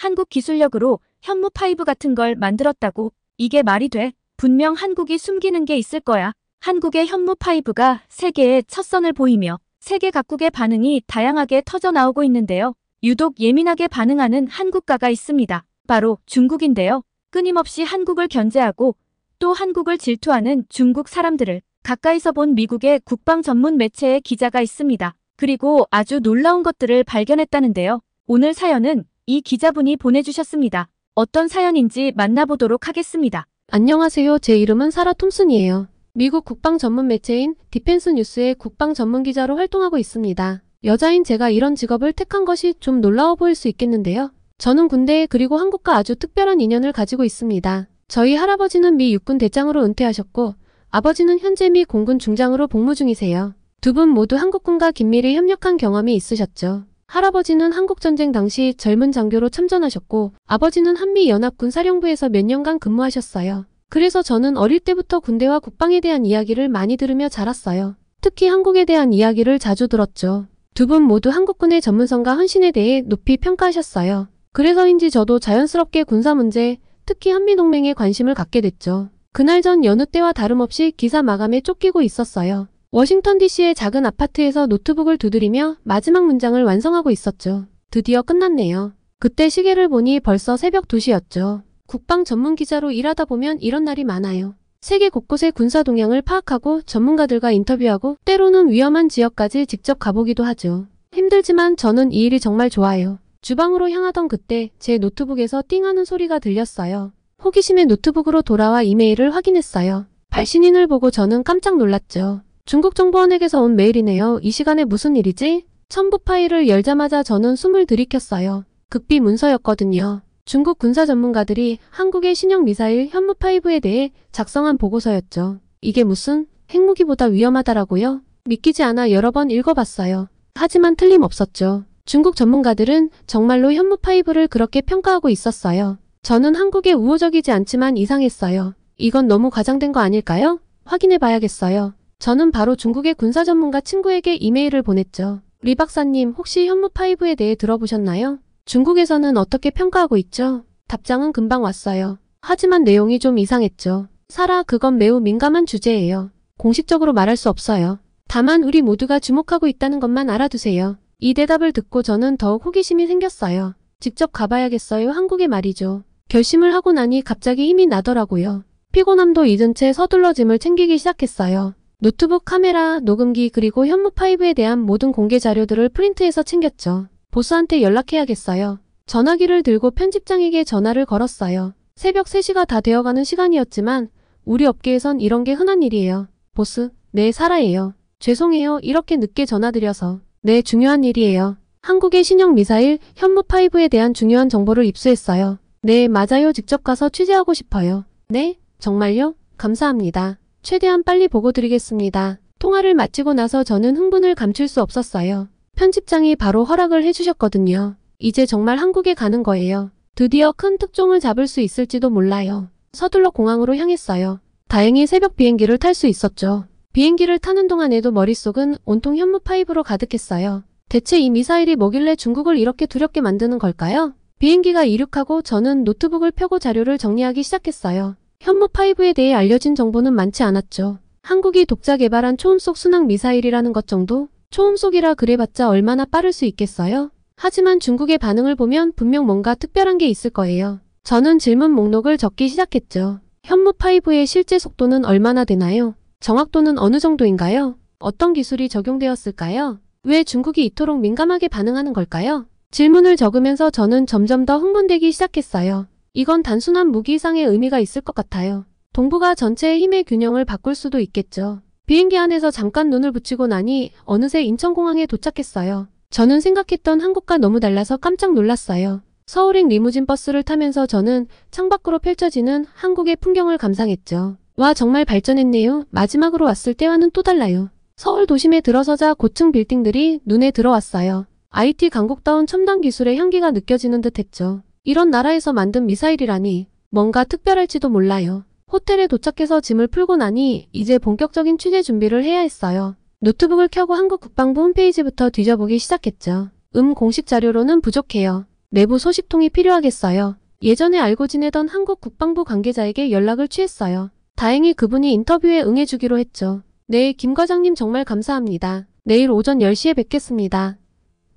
한국 기술력으로 현무5 같은 걸 만들었다고. 이게 말이 돼? 분명 한국이 숨기는 게 있을 거야. 한국의 현무5가 세계에 첫 선을 보이며 세계 각국의 반응이 다양하게 터져 나오고 있는데요. 유독 예민하게 반응하는 한국가가 있습니다. 바로 중국인데요. 끊임없이 한국을 견제하고 또 한국을 질투하는 중국 사람들을 가까이서 본 미국의 국방 전문 매체의 기자가 있습니다. 그리고 아주 놀라운 것들을 발견했다는데요. 오늘 사연은 이 기자분이 보내주셨습니다. 어떤 사연인지 만나보도록 하겠습니다. 안녕하세요. 제 이름은 사라 톰슨이에요. 미국 국방 전문 매체인 디펜스 뉴스의 국방 전문 기자로 활동하고 있습니다. 여자인 제가 이런 직업을 택한 것이 좀 놀라워 보일 수 있겠는데요. 저는 군대 그리고 한국과 아주 특별한 인연을 가지고 있습니다. 저희 할아버지는 미 육군 대장으로 은퇴하셨고 아버지는 현재 미 공군 중장으로 복무 중이세요. 두 분 모두 한국군과 긴밀히 협력한 경험이 있으셨죠. 할아버지는 한국전쟁 당시 젊은 장교로 참전하셨고 아버지는 한미연합군 사령부에서 몇 년간 근무하셨어요. 그래서 저는 어릴 때부터 군대와 국방에 대한 이야기를 많이 들으며 자랐어요. 특히 한국에 대한 이야기를 자주 들었죠. 두 분 모두 한국군의 전문성과 헌신에 대해 높이 평가하셨어요. 그래서인지 저도 자연스럽게 군사 문제, 특히 한미동맹에 관심을 갖게 됐죠. 그날 전 여느 때와 다름없이 기사 마감에 쫓기고 있었어요. 워싱턴 DC의 작은 아파트에서 노트북을 두드리며 마지막 문장을 완성하고 있었죠. 드디어 끝났네요. 그때 시계를 보니 벌써 새벽 2시였죠. 국방 전문 기자로 일하다 보면 이런 날이 많아요. 세계 곳곳의 군사 동향을 파악하고 전문가들과 인터뷰하고 때로는 위험한 지역까지 직접 가보기도 하죠. 힘들지만 저는 이 일이 정말 좋아요. 주방으로 향하던 그때 제 노트북에서 띵 하는 소리가 들렸어요. 호기심에 노트북으로 돌아와 이메일을 확인했어요. 발신인을 보고 저는 깜짝 놀랐죠. 중국 정보원에게서 온 메일이네요. 이 시간에 무슨 일이지? 첨부 파일을 열자마자 저는 숨을 들이켰어요. 극비 문서였거든요. 중국 군사 전문가들이 한국의 신형 미사일 현무5에 대해 작성한 보고서였죠. 이게 무슨 핵무기보다 위험하다라고요? 믿기지 않아 여러 번 읽어봤어요. 하지만 틀림없었죠. 중국 전문가들은 정말로 현무5를 그렇게 평가하고 있었어요. 저는 한국에 우호적이지 않지만 이상했어요. 이건 너무 과장된 거 아닐까요? 확인해봐야겠어요. 저는 바로 중국의 군사 전문가 친구에게 이메일을 보냈죠. 리 박사님, 혹시 현무5에 대해 들어보셨나요? 중국에서는 어떻게 평가하고 있죠? 답장은 금방 왔어요. 하지만 내용이 좀 이상했죠. 사라, 그건 매우 민감한 주제예요. 공식적으로 말할 수 없어요. 다만 우리 모두가 주목하고 있다는 것만 알아두세요. 이 대답을 듣고 저는 더욱 호기심이 생겼어요. 직접 가봐야겠어요. 한국에 말이죠. 결심을 하고 나니 갑자기 힘이 나더라고요. 피곤함도 잊은 채 서둘러 짐을 챙기기 시작했어요. 노트북, 카메라, 녹음기 그리고 현무5에 대한 모든 공개 자료들을 프린트해서 챙겼죠. 보스한테 연락해야겠어요. 전화기를 들고 편집장에게 전화를 걸었어요. 새벽 3시가 다 되어가는 시간이었지만 우리 업계에선 이런 게 흔한 일이에요. 보스, 네, 사라예요. 죄송해요. 이렇게 늦게 전화드려서. 네, 중요한 일이에요. 한국의 신형 미사일 현무5에 대한 중요한 정보를 입수했어요. 네, 맞아요. 직접 가서 취재하고 싶어요. 네? 정말요? 감사합니다. 최대한 빨리 보고 드리겠습니다. 통화를 마치고 나서 저는 흥분을 감출 수 없었어요. 편집장이 바로 허락을 해주셨거든요. 이제 정말 한국에 가는 거예요. 드디어 큰 특종을 잡을 수 있을지도 몰라요. 서둘러 공항으로 향했어요. 다행히 새벽 비행기를 탈 수 있었죠. 비행기를 타는 동안에도 머릿속은 온통 현무5로 가득했어요. 대체 이 미사일이 뭐길래 중국을 이렇게 두렵게 만드는 걸까요? 비행기가 이륙하고 저는 노트북을 펴고 자료를 정리하기 시작했어요. 현무5에 대해 알려진 정보는 많지 않았죠. 한국이 독자 개발한 초음속 순항 미사일이라는 것 정도? 초음속이라 그래봤자 얼마나 빠를 수 있겠어요? 하지만 중국의 반응을 보면 분명 뭔가 특별한 게 있을 거예요. 저는 질문 목록을 적기 시작했죠. 현무5의 실제 속도는 얼마나 되나요? 정확도는 어느 정도인가요? 어떤 기술이 적용되었을까요? 왜 중국이 이토록 민감하게 반응하는 걸까요? 질문을 적으면서 저는 점점 더 흥분되기 시작했어요. 이건 단순한 무기상의 의미가 있을 것 같아요. 동북아 전체의 힘의 균형을 바꿀 수도 있겠죠. 비행기 안에서 잠깐 눈을 붙이고 나니 어느새 인천공항에 도착했어요. 저는 생각했던 한국과 너무 달라서 깜짝 놀랐어요. 서울행 리무진 버스를 타면서 저는 창밖으로 펼쳐지는 한국의 풍경을 감상했죠. 와, 정말 발전했네요. 마지막으로 왔을 때와는 또 달라요. 서울 도심에 들어서자 고층 빌딩들이 눈에 들어왔어요. IT 강국다운 첨단 기술의 향기가 느껴지는 듯 했죠. 이런 나라에서 만든 미사일이라니 뭔가 특별할지도 몰라요. 호텔에 도착해서 짐을 풀고 나니 이제 본격적인 취재 준비를 해야 했어요. 노트북을 켜고 한국 국방부 홈페이지부터 뒤져보기 시작했죠. 공식 자료로는 부족해요. 내부 소식통이 필요하겠어요. 예전에 알고 지내던 한국 국방부 관계자에게 연락을 취했어요. 다행히 그분이 인터뷰에 응해주기로 했죠. 네, 김 과장님 정말 감사합니다. 내일 오전 10시에 뵙겠습니다.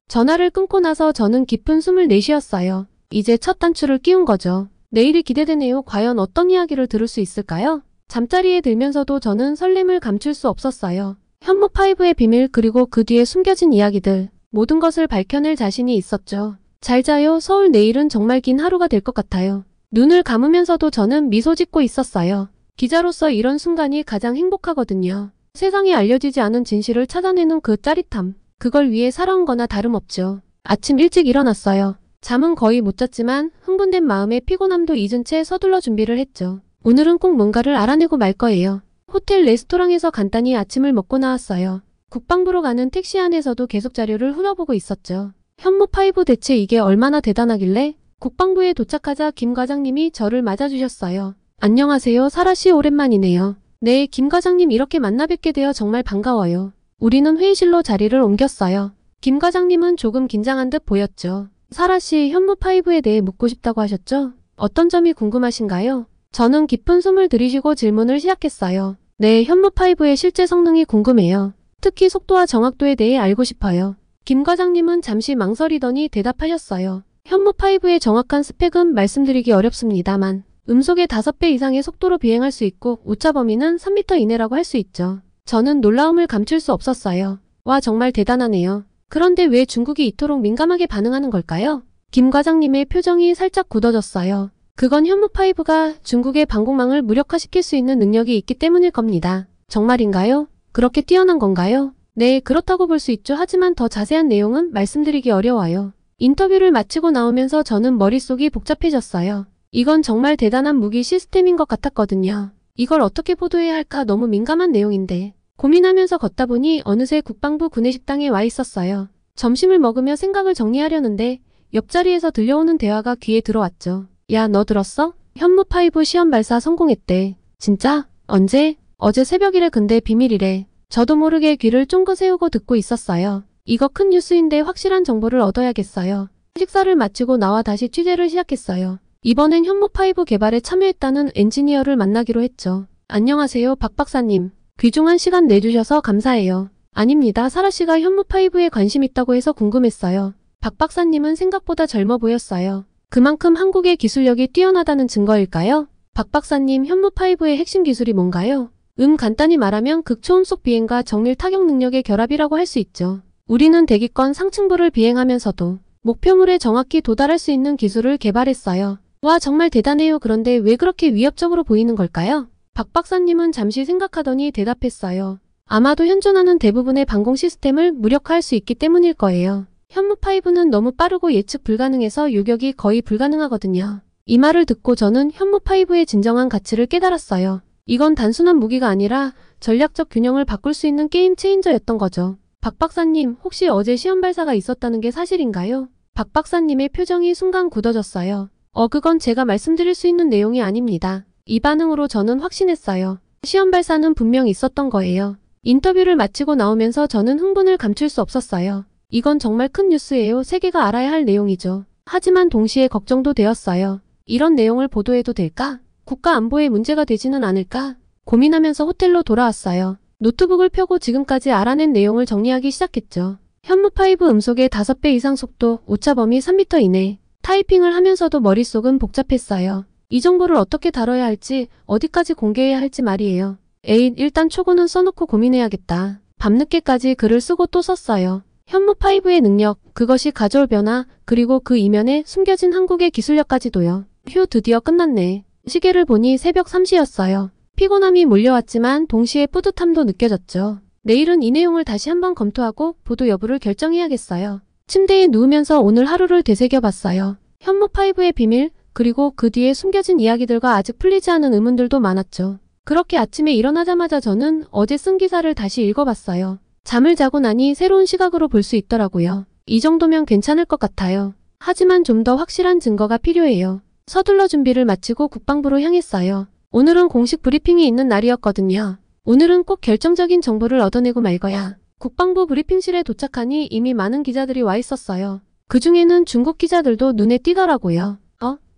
전화를 끊고 나서 저는 깊은 숨을 내쉬었어요. 이제 첫 단추를 끼운 거죠. 내일이 기대되네요. 과연 어떤 이야기를 들을 수 있을까요? 잠자리에 들면서도 저는 설렘을 감출 수 없었어요. 현무5의 비밀 그리고 그 뒤에 숨겨진 이야기들 모든 것을 밝혀낼 자신이 있었죠. 잘 자요. 서울 내일은 정말 긴 하루가 될 것 같아요. 눈을 감으면서도 저는 미소 짓고 있었어요. 기자로서 이런 순간이 가장 행복하거든요. 세상에 알려지지 않은 진실을 찾아내는 그 짜릿함. 그걸 위해 살아온 거나 다름없죠. 아침 일찍 일어났어요. 잠은 거의 못 잤지만 흥분된 마음에 피곤함도 잊은 채 서둘러 준비를 했죠. 오늘은 꼭 뭔가를 알아내고 말 거예요. 호텔 레스토랑에서 간단히 아침을 먹고 나왔어요. 국방부로 가는 택시 안에서도 계속 자료를 훑어보고 있었죠. 현무5 대체 이게 얼마나 대단하길래? 국방부에 도착하자 김 과장님이 저를 맞아주셨어요. 안녕하세요. 사라씨 오랜만이네요. 네, 김 과장님 이렇게 만나 뵙게 되어 정말 반가워요. 우리는 회의실로 자리를 옮겼어요. 김 과장님은 조금 긴장한 듯 보였죠. 사라씨, 현무5에 대해 묻고 싶다고 하셨죠? 어떤 점이 궁금하신가요? 저는 깊은 숨을 들이쉬고 질문을 시작했어요. 네, 현무5의 실제 성능이 궁금해요. 특히 속도와 정확도에 대해 알고 싶어요. 김 과장님은 잠시 망설이더니 대답하셨어요. 현무5의 정확한 스펙은 말씀드리기 어렵습니다만 음속의 5배 이상의 속도로 비행할 수 있고 오차 범위는 3m 이내라고 할 수 있죠. 저는 놀라움을 감출 수 없었어요. 와, 정말 대단하네요. 그런데 왜 중국이 이토록 민감하게 반응하는 걸까요? 김 과장님의 표정이 살짝 굳어졌어요. 그건 현무5가 중국의 방공망을 무력화시킬 수 있는 능력이 있기 때문일 겁니다. 정말인가요? 그렇게 뛰어난 건가요? 네, 그렇다고 볼 수 있죠. 하지만 더 자세한 내용은 말씀드리기 어려워요. 인터뷰를 마치고 나오면서 저는 머릿속이 복잡해졌어요. 이건 정말 대단한 무기 시스템인 것 같았거든요. 이걸 어떻게 보도해야 할까 너무 민감한 내용인데. 고민하면서 걷다 보니 어느새 국방부 구내식당에 와 있었어요. 점심을 먹으며 생각을 정리하려는데 옆자리에서 들려오는 대화가 귀에 들어왔죠. 야, 너 들었어? 현무5 시험 발사 성공했대. 진짜? 언제? 어제 새벽이래. 근데 비밀이래. 저도 모르게 귀를 쫑긋 세우고 듣고 있었어요. 이거 큰 뉴스인데 확실한 정보를 얻어야겠어요. 식사를 마치고 나와 다시 취재를 시작했어요. 이번엔 현무5 개발에 참여했다는 엔지니어를 만나기로 했죠. 안녕하세요, 박 박사님. 귀중한 시간 내주셔서 감사해요. 아닙니다. 사라씨가 현무5에 관심 있다고 해서 궁금했어요. 박 박사님은 생각보다 젊어 보였어요. 그만큼 한국의 기술력이 뛰어나다는 증거일까요? 박 박사님, 현무5의 핵심 기술이 뭔가요? 간단히 말하면 극초음속 비행과 정밀 타격 능력의 결합이라고 할 수 있죠. 우리는 대기권 상층부를 비행하면서도 목표물에 정확히 도달할 수 있는 기술을 개발했어요. 와, 정말 대단해요. 그런데 왜 그렇게 위협적으로 보이는 걸까요? 박 박사님은 잠시 생각하더니 대답했어요. 아마도 현존하는 대부분의 방공 시스템을 무력화할 수 있기 때문일 거예요. 현무5는 너무 빠르고 예측 불가능해서 요격이 거의 불가능하거든요. 이 말을 듣고 저는 현무5의 진정한 가치를 깨달았어요. 이건 단순한 무기가 아니라 전략적 균형을 바꿀 수 있는 게임 체인저였던 거죠. 박 박사님, 혹시 어제 시험 발사가 있었다는 게 사실인가요? 박 박사님의 표정이 순간 굳어졌어요. 그건 제가 말씀드릴 수 있는 내용이 아닙니다. 이 반응으로 저는 확신했어요. 시험 발사는 분명 있었던 거예요. 인터뷰를 마치고 나오면서 저는 흥분을 감출 수 없었어요. 이건 정말 큰 뉴스예요. 세계가 알아야 할 내용이죠. 하지만 동시에 걱정도 되었어요. 이런 내용을 보도해도 될까? 국가 안보에 문제가 되지는 않을까? 고민하면서 호텔로 돌아왔어요. 노트북을 펴고 지금까지 알아낸 내용을 정리하기 시작했죠. 현무5 음속의 5배 이상 속도, 오차 범위 3m 이내. 타이핑을 하면서도 머릿속은 복잡했어요. 이 정보를 어떻게 다뤄야 할지, 어디까지 공개해야 할지 말이에요. 에잇, 일단 초고는 써놓고 고민해야겠다. 밤늦게까지 글을 쓰고 또 썼어요. 현무5의 능력, 그것이 가져올 변화, 그리고 그 이면에 숨겨진 한국의 기술력까지도요. 휴, 드디어 끝났네. 시계를 보니 새벽 3시였어요. 피곤함이 몰려왔지만 동시에 뿌듯함도 느껴졌죠. 내일은 이 내용을 다시 한번 검토하고 보도 여부를 결정해야겠어요. 침대에 누우면서 오늘 하루를 되새겨봤어요. 현무5의 비밀, 그리고 그 뒤에 숨겨진 이야기들과 아직 풀리지 않은 의문들도 많았죠. 그렇게 아침에 일어나자마자 저는 어제 쓴 기사를 다시 읽어봤어요. 잠을 자고 나니 새로운 시각으로 볼 수 있더라고요. 이 정도면 괜찮을 것 같아요. 하지만 좀 더 확실한 증거가 필요해요. 서둘러 준비를 마치고 국방부로 향했어요. 오늘은 공식 브리핑이 있는 날이었거든요. 오늘은 꼭 결정적인 정보를 얻어내고 말 거야. 국방부 브리핑실에 도착하니 이미 많은 기자들이 와 있었어요. 그중에는 중국 기자들도 눈에 띄더라고요.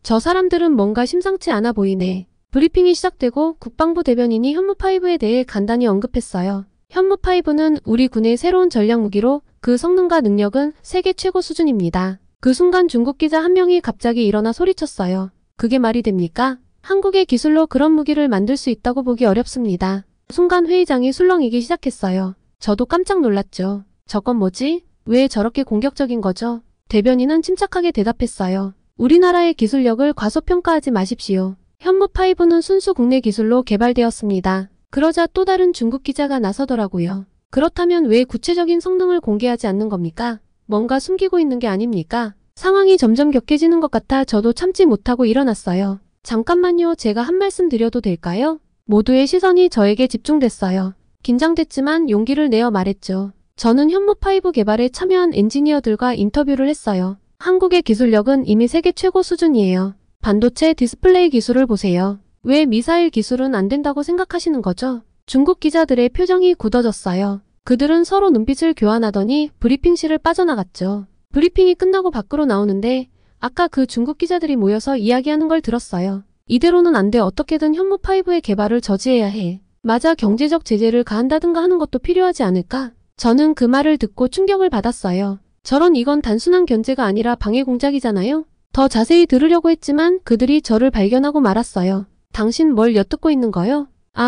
저 사람들은 뭔가 심상치 않아 보이네. 브리핑이 시작되고 국방부 대변인이 현무5에 대해 간단히 언급했어요. 현무5는 우리 군의 새로운 전략 무기로 그 성능과 능력은 세계 최고 수준입니다. 그 순간 중국 기자 한 명이 갑자기 일어나 소리쳤어요. 그게 말이 됩니까? 한국의 기술로 그런 무기를 만들 수 있다고 보기 어렵습니다. 순간 회의장이 술렁이기 시작했어요. 저도 깜짝 놀랐죠. 저건 뭐지? 왜 저렇게 공격적인 거죠? 대변인은 침착하게 대답했어요. 우리나라의 기술력을 과소평가하지 마십시오. 현무5는 순수 국내 기술로 개발되었습니다. 그러자 또 다른 중국 기자가 나서더라고요. 그렇다면 왜 구체적인 성능을 공개하지 않는 겁니까? 뭔가 숨기고 있는 게 아닙니까? 상황이 점점 격해지는 것 같아 저도 참지 못하고 일어났어요. 잠깐만요. 제가 한 말씀 드려도 될까요? 모두의 시선이 저에게 집중됐어요. 긴장됐지만 용기를 내어 말했죠. 저는 현무5 개발에 참여한 엔지니어들과 인터뷰를 했어요. 한국의 기술력은 이미 세계 최고 수준이에요. 반도체 디스플레이 기술을 보세요. 왜 미사일 기술은 안 된다고 생각하시는 거죠? 중국 기자들의 표정이 굳어졌어요. 그들은 서로 눈빛을 교환하더니 브리핑실을 빠져나갔죠. 브리핑이 끝나고 밖으로 나오는데 아까 그 중국 기자들이 모여서 이야기하는 걸 들었어요. 이대로는 안 돼. 어떻게든 현무5의 개발을 저지해야 해. 맞아, 경제적 제재를 가한다든가 하는 것도 필요하지 않을까? 저는 그 말을 듣고 충격을 받았어요. 저런, 이건 단순한 견제가 아니라 방해 공작이잖아요? 더 자세히 들으려고 했지만 그들이 저를 발견하고 말았어요. 당신 뭘 엿듣고 있는 거요?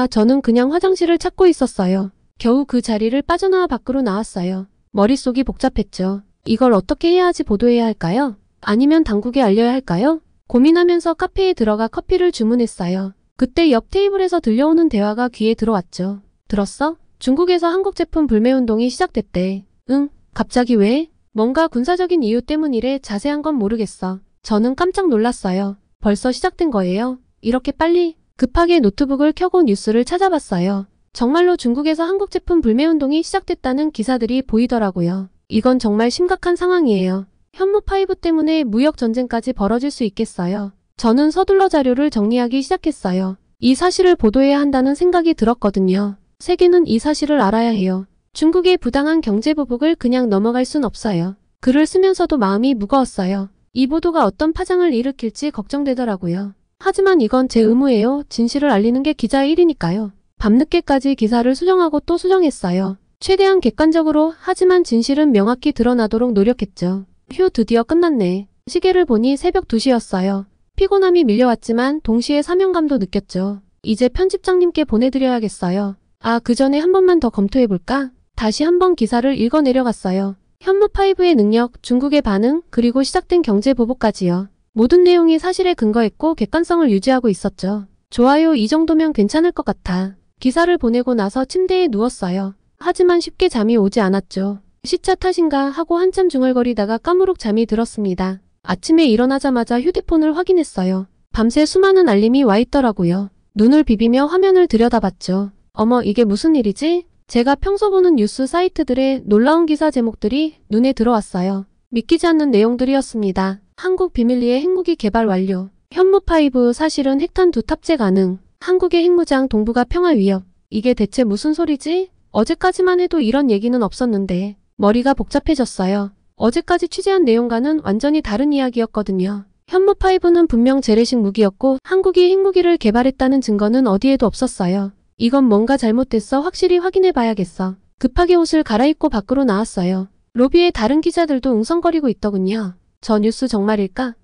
저는 그냥 화장실을 찾고 있었어요. 겨우 그 자리를 빠져나와 밖으로 나왔어요. 머릿속이 복잡했죠. 이걸 어떻게 해야 하지? 보도해야 할까요? 아니면 당국에 알려야 할까요? 고민하면서 카페에 들어가 커피를 주문했어요. 그때 옆 테이블에서 들려오는 대화가 귀에 들어왔죠. 들었어? 중국에서 한국 제품 불매운동이 시작됐대. 응? 갑자기 왜? 뭔가 군사적인 이유 때문이래. 자세한 건 모르겠어. 저는 깜짝 놀랐어요. 벌써 시작된 거예요? 이렇게 빨리? 급하게 노트북을 켜고 뉴스를 찾아봤어요. 정말로 중국에서 한국 제품 불매운동이 시작됐다는 기사들이 보이더라고요. 이건 정말 심각한 상황이에요. 현무5 때문에 무역 전쟁까지 벌어질 수 있겠어요. 저는 서둘러 자료를 정리하기 시작했어요. 이 사실을 보도해야 한다는 생각이 들었거든요. 세계는 이 사실을 알아야 해요. 중국의 부당한 경제 보복을 그냥 넘어갈 순 없어요. 글을 쓰면서도 마음이 무거웠어요. 이 보도가 어떤 파장을 일으킬지 걱정되더라고요. 하지만 이건 제 의무예요. 진실을 알리는 게 기자의 일이니까요. 밤늦게까지 기사를 수정하고 또 수정했어요. 최대한 객관적으로, 하지만 진실은 명확히 드러나도록 노력했죠. 휴, 드디어 끝났네. 시계를 보니 새벽 2시였어요. 피곤함이 밀려왔지만 동시에 사명감도 느꼈죠. 이제 편집장님께 보내드려야겠어요. 그 전에 한 번만 더 검토해볼까? 다시 한번 기사를 읽어 내려갔어요. 현무5의 능력, 중국의 반응, 그리고 시작된 경제 보복까지요. 모든 내용이 사실에 근거했고 객관성을 유지하고 있었죠. 좋아요, 이 정도면 괜찮을 것 같아. 기사를 보내고 나서 침대에 누웠어요. 하지만 쉽게 잠이 오지 않았죠. 시차 탓인가 하고 한참 중얼거리다가 까무룩 잠이 들었습니다. 아침에 일어나자마자 휴대폰을 확인했어요. 밤새 수많은 알림이 와 있더라고요. 눈을 비비며 화면을 들여다봤죠. 어머, 이게 무슨 일이지? 제가 평소 보는 뉴스 사이트들의 놀라운 기사 제목들이 눈에 들어왔어요. 믿기지 않는 내용들이었습니다. 한국 비밀리에 핵무기 개발 완료. 현무5 사실은 핵탄 두 탑재 가능. 한국의 핵무장 동북아 평화 위협. 이게 대체 무슨 소리지? 어제까지만 해도 이런 얘기는 없었는데 머리가 복잡해졌어요. 어제까지 취재한 내용과는 완전히 다른 이야기였거든요. 현무5는 분명 재래식 무기였고 한국이 핵무기를 개발했다는 증거는 어디에도 없었어요. 이건 뭔가 잘못됐어. 확실히 확인해봐야겠어. 급하게 옷을 갈아입고 밖으로 나왔어요. 로비에 다른 기자들도 웅성거리고 있더군요. 저 뉴스 정말일까?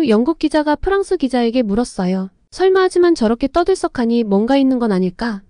영국 기자가 프랑스 기자에게 물었어요. 설마, 하지만 저렇게 떠들썩하니 뭔가 있는 건 아닐까?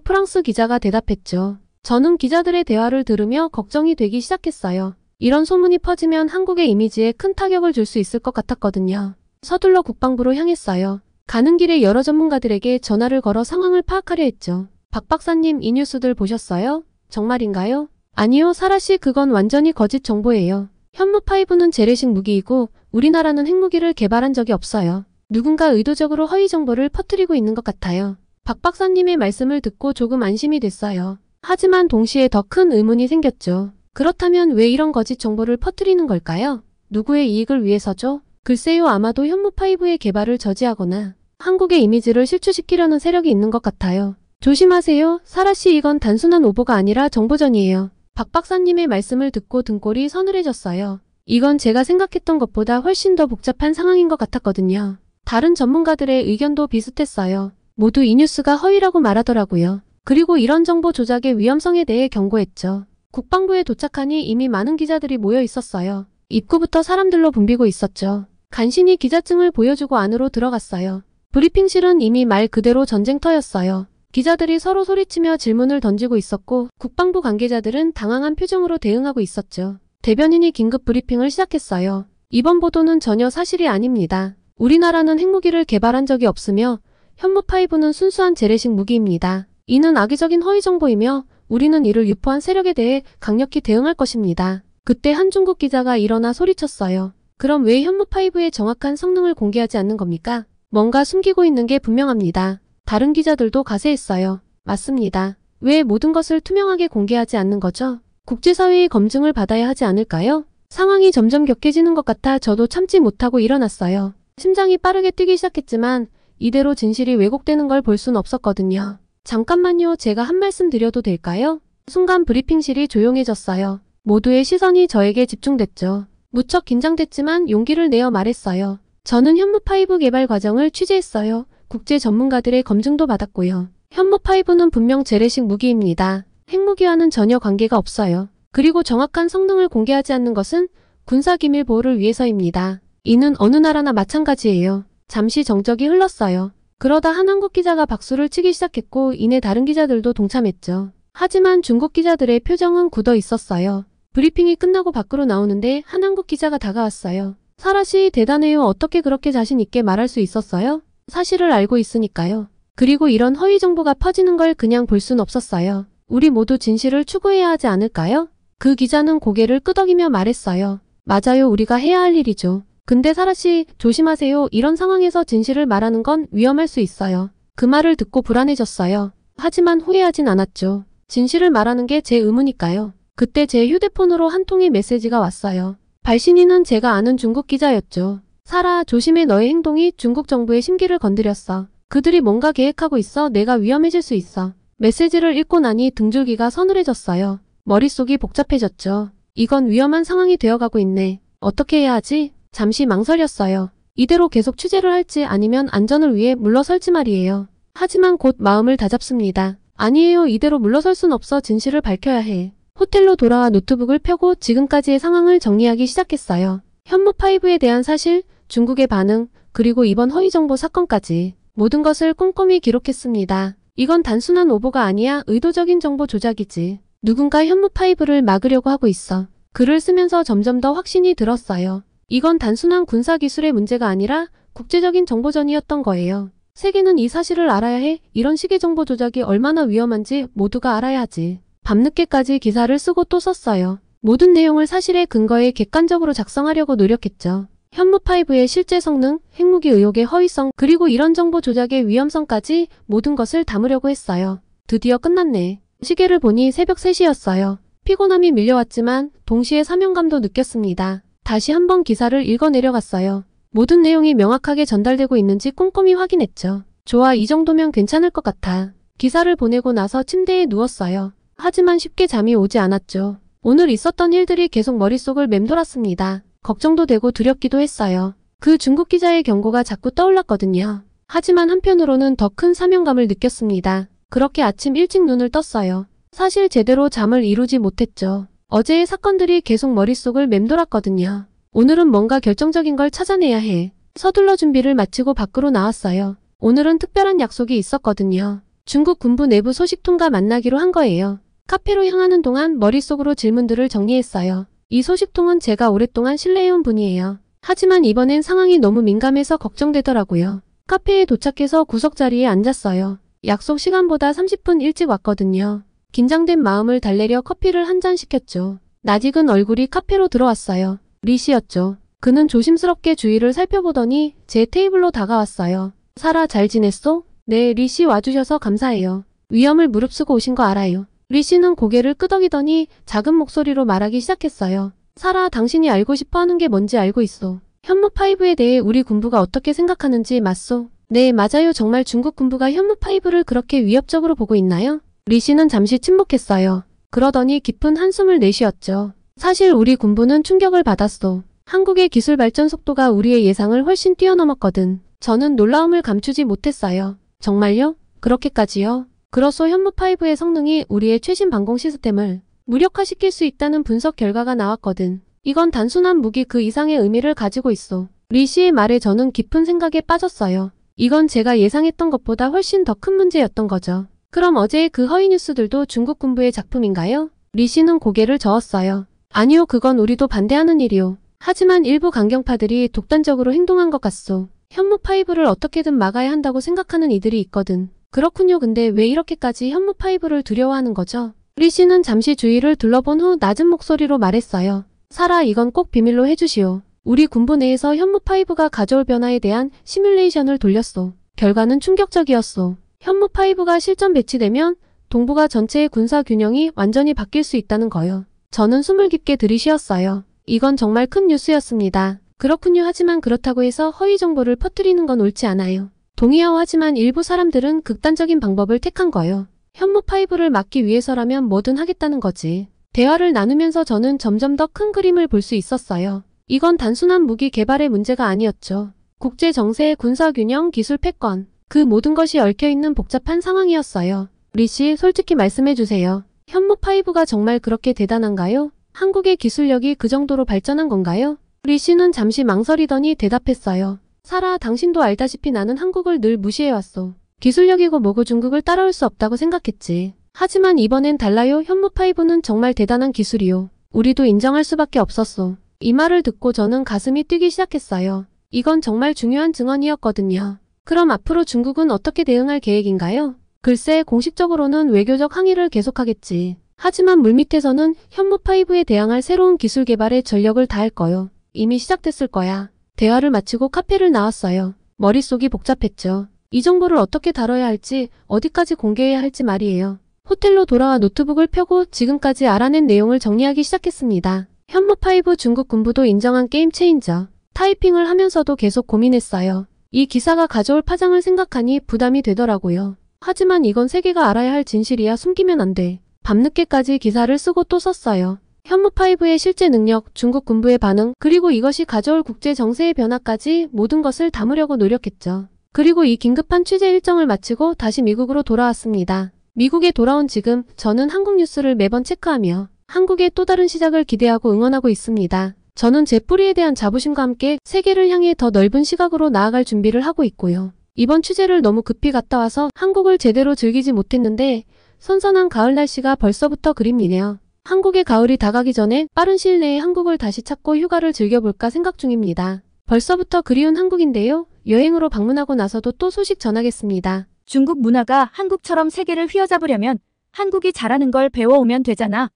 프랑스 기자가 대답했죠. 저는 기자들의 대화를 들으며 걱정이 되기 시작했어요. 이런 소문이 퍼지면 한국의 이미지에 큰 타격을 줄 수 있을 것 같았거든요. 서둘러 국방부로 향했어요. 가는 길에 여러 전문가들에게 전화를 걸어 상황을 파악하려 했죠. 박 박사님, 이 뉴스들 보셨어요? 정말인가요? 아니요, 사라씨, 그건 완전히 거짓 정보예요. 현무5는 재래식 무기이고 우리나라는 핵무기를 개발한 적이 없어요. 누군가 의도적으로 허위 정보를 퍼뜨리고 있는 것 같아요. 박 박사님의 말씀을 듣고 조금 안심이 됐어요. 하지만 동시에 더 큰 의문이 생겼죠. 그렇다면 왜 이런 거짓 정보를 퍼뜨리는 걸까요? 누구의 이익을 위해서죠? 글쎄요, 아마도 현무5의 개발을 저지하거나 한국의 이미지를 실추시키려는 세력이 있는 것 같아요. 조심하세요. 사라씨, 이건 단순한 오보가 아니라 정보전이에요. 박 박사님의 말씀을 듣고 등골이 서늘해졌어요. 이건 제가 생각했던 것보다 훨씬 더 복잡한 상황인 것 같았거든요. 다른 전문가들의 의견도 비슷했어요. 모두 이 뉴스가 허위라고 말하더라고요. 그리고 이런 정보 조작의 위험성에 대해 경고했죠. 국방부에 도착하니 이미 많은 기자들이 모여 있었어요. 입구부터 사람들로 붐비고 있었죠. 간신히 기자증을 보여주고 안으로 들어갔어요. 브리핑실은 이미 말 그대로 전쟁터였어요. 기자들이 서로 소리치며 질문을 던지고 있었고 국방부 관계자들은 당황한 표정으로 대응하고 있었죠. 대변인이 긴급 브리핑을 시작했어요. 이번 보도는 전혀 사실이 아닙니다. 우리나라는 핵무기를 개발한 적이 없으며 현무5는 순수한 재래식 무기입니다. 이는 악의적인 허위 정보이며 우리는 이를 유포한 세력에 대해 강력히 대응할 것입니다. 그때 한 중국 기자가 일어나 소리쳤어요. 그럼 왜 현무5의 정확한 성능을 공개하지 않는 겁니까? 뭔가 숨기고 있는 게 분명합니다. 다른 기자들도 가세했어요. 맞습니다. 왜 모든 것을 투명하게 공개하지 않는 거죠? 국제사회의 검증을 받아야 하지 않을까요? 상황이 점점 격해지는 것 같아 저도 참지 못하고 일어났어요. 심장이 빠르게 뛰기 시작했지만 이대로 진실이 왜곡되는 걸 볼 순 없었거든요. 잠깐만요. 제가 한 말씀 드려도 될까요? 순간 브리핑실이 조용해졌어요. 모두의 시선이 저에게 집중됐죠. 무척 긴장됐지만 용기를 내어 말했어요. 저는 현무5 개발 과정을 취재했어요. 국제 전문가들의 검증도 받았고요. 현무5는 분명 재래식 무기입니다. 핵무기와는 전혀 관계가 없어요. 그리고 정확한 성능을 공개하지 않는 것은 군사기밀 보호를 위해서입니다. 이는 어느 나라나 마찬가지예요. 잠시 정적이 흘렀어요. 그러다 한 한국 기자가 박수를 치기 시작했고 이내 다른 기자들도 동참했죠. 하지만 중국 기자들의 표정은 굳어 있었어요. 브리핑이 끝나고 밖으로 나오는데 한 한국 기자가 다가왔어요. 사라 씨 대단해요. 어떻게 그렇게 자신 있게 말할 수 있었어요? 사실을 알고 있으니까요. 그리고 이런 허위 정보가 퍼지는 걸 그냥 볼 순 없었어요. 우리 모두 진실을 추구해야 하지 않을까요? 그 기자는 고개를 끄덕이며 말했어요. 맞아요. 우리가 해야 할 일이죠. 근데 사라 씨 조심하세요. 이런 상황에서 진실을 말하는 건 위험할 수 있어요. 그 말을 듣고 불안해졌어요. 하지만 후회하진 않았죠. 진실을 말하는 게 제 의무니까요. 그때 제 휴대폰으로 한 통의 메시지가 왔어요. 발신인은 제가 아는 중국 기자였죠. 사라, 조심해. 너의 행동이 중국 정부의 심기를 건드렸어. 그들이 뭔가 계획하고 있어. 내가 위험해질 수 있어. 메시지를 읽고 나니 등줄기가 서늘해졌어요. 머릿속이 복잡해졌죠. 이건 위험한 상황이 되어가고 있네. 어떻게 해야 하지? 잠시 망설였어요. 이대로 계속 취재를 할지 아니면 안전을 위해 물러설지 말이에요. 하지만 곧 마음을 다잡습니다. 아니에요. 이대로 물러설 순 없어. 진실을 밝혀야 해. 호텔로 돌아와 노트북을 펴고 지금까지의 상황을 정리하기 시작했어요. 현무5에 대한 사실, 중국의 반응, 그리고 이번 허위정보 사건까지 모든 것을 꼼꼼히 기록했습니다. 이건 단순한 오보가 아니야. 의도적인 정보 조작이지. 누군가 현무5를 막으려고 하고 있어. 글을 쓰면서 점점 더 확신이 들었어요. 이건 단순한 군사기술의 문제가 아니라 국제적인 정보전이었던 거예요. 세계는 이 사실을 알아야 해. 이런 식의 정보 조작이 얼마나 위험한지 모두가 알아야 하지. 밤늦게까지 기사를 쓰고 또 썼어요. 모든 내용을 사실에 근거해 객관적으로 작성하려고 노력했죠. 현무5의 실제 성능, 핵무기 의혹의 허위성, 그리고 이런 정보 조작의 위험성까지 모든 것을 담으려고 했어요. 드디어 끝났네. 시계를 보니 새벽 3시였어요. 피곤함이 밀려왔지만 동시에 사명감도 느꼈습니다. 다시 한번 기사를 읽어 내려갔어요. 모든 내용이 명확하게 전달되고 있는지 꼼꼼히 확인했죠. 좋아, 이 정도면 괜찮을 것 같아. 기사를 보내고 나서 침대에 누웠어요. 하지만 쉽게 잠이 오지 않았죠. 오늘 있었던 일들이 계속 머릿속을 맴돌았습니다. 걱정도 되고 두렵기도 했어요. 그 중국 기자의 경고가 자꾸 떠올랐거든요. 하지만 한편으로는 더 큰 사명감을 느꼈습니다. 그렇게 아침 일찍 눈을 떴어요. 사실 제대로 잠을 이루지 못했죠. 어제의 사건들이 계속 머릿속을 맴돌았거든요. 오늘은 뭔가 결정적인 걸 찾아내야 해. 서둘러 준비를 마치고 밖으로 나왔어요. 오늘은 특별한 약속이 있었거든요. 중국 군부 내부 소식통과 만나기로 한 거예요. 카페로 향하는 동안 머릿속으로 질문들을 정리했어요. 이 소식통은 제가 오랫동안 신뢰해온 분이에요. 하지만 이번엔 상황이 너무 민감해서 걱정되더라고요. 카페에 도착해서 구석자리에 앉았어요. 약속 시간보다 30분 일찍 왔거든요. 긴장된 마음을 달래려 커피를 한 잔 시켰죠. 낯익은 얼굴이 카페로 들어왔어요. 리 씨였죠. 그는 조심스럽게 주위를 살펴보더니 제 테이블로 다가왔어요. 사라, 잘 지냈어? 네, 리 씨 와주셔서 감사해요. 위험을 무릅쓰고 오신 거 알아요. 리 씨는 고개를 끄덕이더니 작은 목소리로 말하기 시작했어요. 사라, 당신이 알고 싶어하는 게 뭔지 알고 있어. 현무5에 대해 우리 군부가 어떻게 생각하는지 맞소? 네, 맞아요. 정말 중국 군부가 현무5를 그렇게 위협적으로 보고 있나요? 리 씨는 잠시 침묵했어요. 그러더니 깊은 한숨을 내쉬었죠. 사실 우리 군부는 충격을 받았어. 한국의 기술 발전 속도가 우리의 예상을 훨씬 뛰어넘었거든. 저는 놀라움을 감추지 못했어요. 정말요? 그렇게까지요? 그로써 현무5의 성능이 우리의 최신 방공 시스템을 무력화시킬 수 있다는 분석 결과가 나왔거든. 이건 단순한 무기 그 이상의 의미를 가지고 있어. 리 씨의 말에 저는 깊은 생각에 빠졌어요. 이건 제가 예상했던 것보다 훨씬 더 큰 문제였던 거죠. 그럼 어제의 그 허위 뉴스들도 중국 군부의 작품인가요? 리 씨는 고개를 저었어요. 아니요, 그건 우리도 반대하는 일이요. 하지만 일부 강경파들이 독단적으로 행동한 것 같소. 현무5를 어떻게든 막아야 한다고 생각하는 이들이 있거든. 그렇군요. 근데 왜 이렇게까지 현무5를 두려워하는 거죠? 리 씨는 잠시 주위를 둘러본 후 낮은 목소리로 말했어요. 사라, 이건 꼭 비밀로 해주시오. 우리 군부 내에서 현무5가 가져올 변화에 대한 시뮬레이션을 돌렸소. 결과는 충격적이었소. 현무5가 실전 배치되면 동북아 전체의 군사 균형이 완전히 바뀔 수 있다는 거요. 저는 숨을 깊게 들이쉬었어요. 이건 정말 큰 뉴스였습니다. 그렇군요. 하지만 그렇다고 해서 허위 정보를 퍼뜨리는 건 옳지 않아요. 동의하오. 하지만 일부 사람들은 극단적인 방법을 택한 거요. 현무5를 막기 위해서라면 뭐든 하겠다는 거지. 대화를 나누면서 저는 점점 더 큰 그림을 볼 수 있었어요. 이건 단순한 무기 개발의 문제가 아니었죠. 국제 정세, 군사 균형, 기술 패권, 그 모든 것이 얽혀있는 복잡한 상황이었어요. 리 씨, 솔직히 말씀해주세요. 현무5가 정말 그렇게 대단한가요? 한국의 기술력이 그 정도로 발전한 건가요? 리 씨는 잠시 망설이더니 대답했어요. 사라, 당신도 알다시피 나는 한국을 늘 무시해왔소. 기술력이고 뭐고 중국을 따라올 수 없다고 생각했지. 하지만 이번엔 달라요. 현무5는 정말 대단한 기술이요. 우리도 인정할 수밖에 없었소. 이 말을 듣고 저는 가슴이 뛰기 시작했어요. 이건 정말 중요한 증언이었거든요. 그럼 앞으로 중국은 어떻게 대응할 계획인가요? 글쎄, 공식적으로는 외교적 항의를 계속하겠지. 하지만 물밑에서는 현무5에 대항할 새로운 기술 개발에 전력을 다할 거요. 이미 시작됐을 거야. 대화를 마치고 카페를 나왔어요. 머릿속이 복잡했죠. 이 정보를 어떻게 다뤄야 할지, 어디까지 공개해야 할지 말이에요. 호텔로 돌아와 노트북을 펴고 지금까지 알아낸 내용을 정리하기 시작했습니다. 현무5 중국 군부도 인정한 게임 체인저. 타이핑을 하면서도 계속 고민했어요. 이 기사가 가져올 파장을 생각하니 부담이 되더라고요. 하지만 이건 세계가 알아야 할 진실이야. 숨기면 안 돼. 밤늦게까지 기사를 쓰고 또 썼어요. 현무5의 실제 능력, 중국 군부의 반응, 그리고 이것이 가져올 국제 정세의 변화까지 모든 것을 담으려고 노력했죠. 그리고 이 긴급한 취재 일정을 마치고 다시 미국으로 돌아왔습니다. 미국에 돌아온 지금 저는 한국 뉴스를 매번 체크하며 한국의 또 다른 시작을 기대하고 응원하고 있습니다. 저는 제 뿌리에 대한 자부심과 함께 세계를 향해 더 넓은 시각으로 나아갈 준비를 하고 있고요. 이번 취재를 너무 급히 갔다 와서 한국을 제대로 즐기지 못했는데 선선한 가을 날씨가 벌써부터 그립네요. 한국의 가을이 다가기 전에 빠른 시일 내에 한국을 다시 찾고 휴가를 즐겨볼까 생각 중입니다. 벌써부터 그리운 한국인데요. 여행으로 방문하고 나서도 또 소식 전하겠습니다. 중국 문화가 한국처럼 세계를 휘어잡으려면 한국이 잘하는 걸 배워오면 되잖아.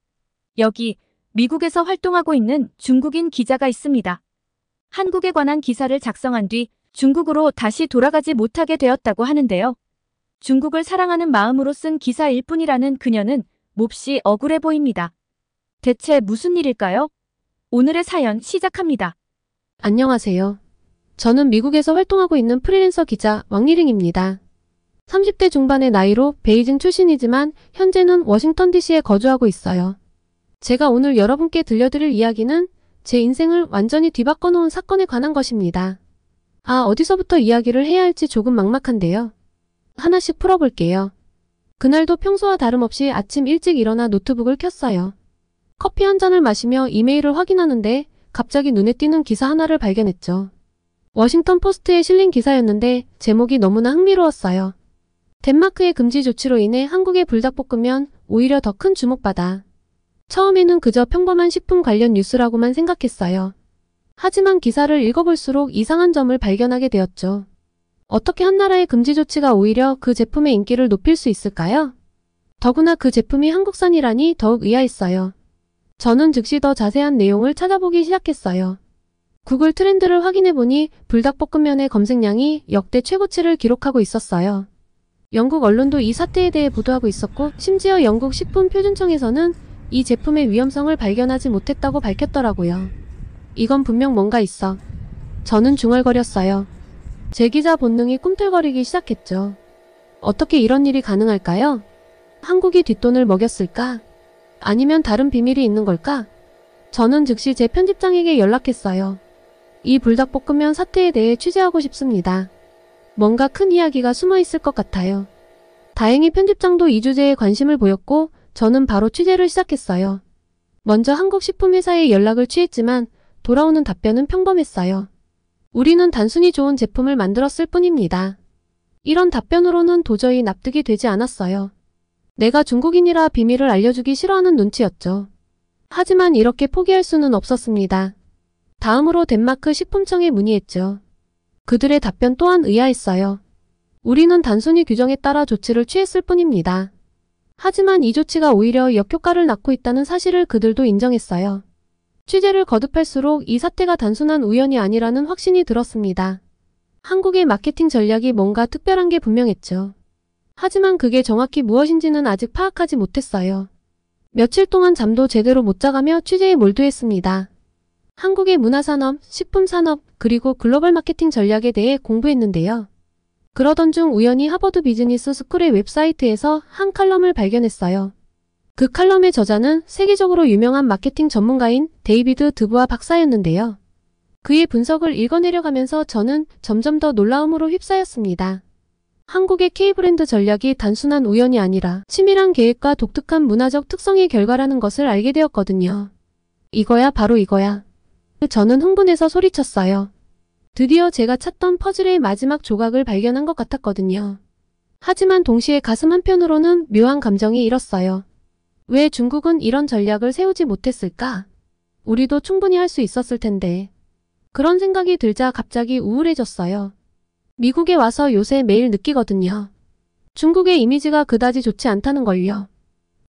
여기 미국에서 활동하고 있는 중국인 기자가 있습니다. 한국에 관한 기사를 작성한 뒤 중국으로 다시 돌아가지 못하게 되었다고 하는데요. 중국을 사랑하는 마음으로 쓴 기사일 뿐이라는 그녀는 몹시 억울해 보입니다. 대체 무슨 일일까요? 오늘의 사연 시작합니다. 안녕하세요. 저는 미국에서 활동하고 있는 프리랜서 기자 왕리링입니다. 30대 중반의 나이로 베이징 출신이지만 현재는 워싱턴 DC에 거주하고 있어요. 제가 오늘 여러분께 들려드릴 이야기는 제 인생을 완전히 뒤바꿔 놓은 사건에 관한 것입니다. 어디서부터 이야기를 해야 할지 조금 막막한데요. 하나씩 풀어볼게요. 그날도 평소와 다름없이 아침 일찍 일어나 노트북을 켰어요. 커피 한 잔을 마시며 이메일을 확인하는데 갑자기 눈에 띄는 기사 하나를 발견했죠. 워싱턴 포스트에 실린 기사였는데 제목이 너무나 흥미로웠어요. 덴마크의 금지 조치로 인해 한국의 불닭볶음면 오히려 더 큰 주목받아. 처음에는 그저 평범한 식품 관련 뉴스라고만 생각했어요. 하지만 기사를 읽어볼수록 이상한 점을 발견하게 되었죠. 어떻게 한 나라의 금지 조치가 오히려 그 제품의 인기를 높일 수 있을까요? 더구나 그 제품이 한국산이라니 더욱 의아했어요. 저는 즉시 더 자세한 내용을 찾아보기 시작했어요. 구글 트렌드를 확인해보니 불닭볶음면의 검색량이 역대 최고치를 기록하고 있었어요. 영국 언론도 이 사태에 대해 보도하고 있었고 심지어 영국 식품표준청에서는 이 제품의 위험성을 발견하지 못했다고 밝혔더라고요. 이건 분명 뭔가 있어. 저는 중얼거렸어요. 제 기자 본능이 꿈틀거리기 시작했죠. 어떻게 이런 일이 가능할까요? 한국이 뒷돈을 먹였을까? 아니면 다른 비밀이 있는 걸까? 저는 즉시 제 편집장에게 연락했어요. 이 불닭볶음면 사태에 대해 취재하고 싶습니다. 뭔가 큰 이야기가 숨어 있을 것 같아요. 다행히 편집장도 이 주제에 관심을 보였고 저는 바로 취재를 시작했어요. 먼저 한국식품회사에 연락을 취했지만 돌아오는 답변은 평범했어요. 우리는 단순히 좋은 제품을 만들었을 뿐입니다. 이런 답변으로는 도저히 납득이 되지 않았어요. 내가 중국인이라 비밀을 알려주기 싫어하는 눈치였죠. 하지만 이렇게 포기할 수는 없었습니다. 다음으로 덴마크 식품청에 문의했죠. 그들의 답변 또한 의아했어요. 우리는 단순히 규정에 따라 조치를 취했을 뿐입니다. 하지만 이 조치가 오히려 역효과를 낳고 있다는 사실을 그들도 인정했어요. 취재를 거듭할수록 이 사태가 단순한 우연이 아니라는 확신이 들었습니다. 한국의 마케팅 전략이 뭔가 특별한 게 분명했죠. 하지만 그게 정확히 무엇인지는 아직 파악하지 못했어요. 며칠 동안 잠도 제대로 못 자가며 취재에 몰두했습니다. 한국의 문화산업, 식품산업, 그리고 글로벌 마케팅 전략에 대해 공부했는데요. 그러던 중 우연히 하버드 비즈니스 스쿨의 웹사이트에서 한 칼럼을 발견했어요. 그 칼럼의 저자는 세계적으로 유명한 마케팅 전문가인 데이비드 드부아 박사였는데요. 그의 분석을 읽어내려가면서 저는 점점 더 놀라움으로 휩싸였습니다. 한국의 K브랜드 전략이 단순한 우연이 아니라 치밀한 계획과 독특한 문화적 특성의 결과라는 것을 알게 되었거든요. 이거야, 바로 이거야. 저는 흥분해서 소리쳤어요. 드디어 제가 찾던 퍼즐의 마지막 조각을 발견한 것 같았거든요. 하지만 동시에 가슴 한편으로는 묘한 감정이 일었어요. 왜 중국은 이런 전략을 세우지 못했을까? 우리도 충분히 할 수 있었을 텐데. 그런 생각이 들자 갑자기 우울해졌어요. 미국에 와서 요새 매일 느끼거든요. 중국의 이미지가 그다지 좋지 않다는 걸요.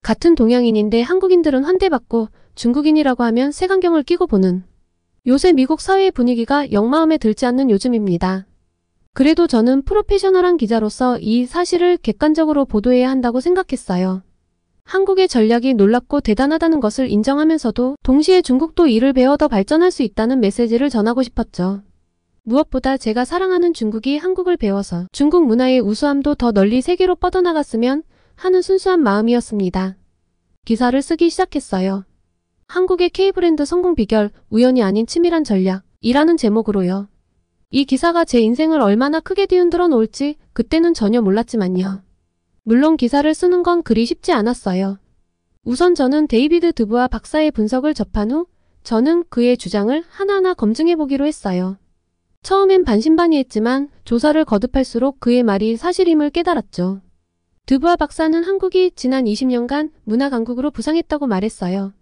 같은 동양인인데 한국인들은 환대받고 중국인이라고 하면 색안경을 끼고 보는. 요새 미국 사회의 분위기가 영 마음에 들지 않는 요즘입니다. 그래도 저는 프로페셔널한 기자로서 이 사실을 객관적으로 보도해야 한다고 생각했어요. 한국의 전략이 놀랍고 대단하다는 것을 인정하면서도 동시에 중국도 이를 배워 더 발전할 수 있다는 메시지를 전하고 싶었죠. 무엇보다 제가 사랑하는 중국이 한국을 배워서 중국 문화의 우수함도 더 널리 세계로 뻗어나갔으면 하는 순수한 마음이었습니다. 기사를 쓰기 시작했어요. 한국의 K브랜드 성공 비결, 우연이 아닌 치밀한 전략이라는 제목으로요. 이 기사가 제 인생을 얼마나 크게 뒤흔들어 놓을지 그때는 전혀 몰랐지만요. 물론 기사를 쓰는 건 그리 쉽지 않았어요. 우선 저는 데이비드 드부아 박사의 분석을 접한 후 저는 그의 주장을 하나하나 검증해 보기로 했어요. 처음엔 반신반의했지만 조사를 거듭할수록 그의 말이 사실임을 깨달았죠. 드부아 박사는 한국이 지난 20년간 문화 강국으로 부상했다고 말했어요.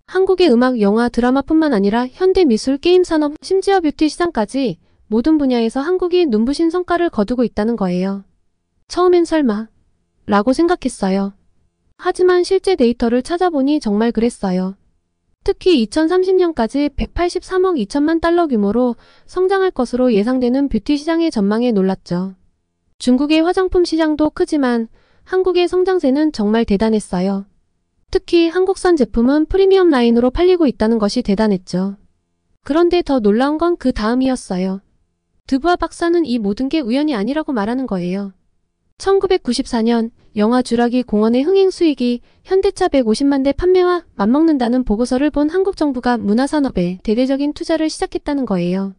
한국의 음악, 영화, 드라마뿐만 아니라 현대 미술, 게임 산업, 심지어 뷰티 시장까지 모든 분야에서 한국이 눈부신 성과를 거두고 있다는 거예요. 처음엔 설마 라고 생각했어요. 하지만 실제 데이터를 찾아보니 정말 그랬어요. 특히 2030년까지 183억 2천만 달러 규모로 성장할 것으로 예상되는 뷰티 시장의 전망에 놀랐죠. 중국의 화장품 시장도 크지만 한국의 성장세는 정말 대단했어요. 특히 한국산 제품은 프리미엄 라인으로 팔리고 있다는 것이 대단했죠. 그런데 더 놀라운 건 그 다음이었어요. 드부아 박사는 이 모든 게 우연이 아니라고 말하는 거예요. 1994년 영화 쥬라기 공원의 흥행 수익이 현대차 150만 대 판매와 맞먹는다는 보고서를 본 한국 정부가 문화산업에 대대적인 투자를 시작했다는 거예요.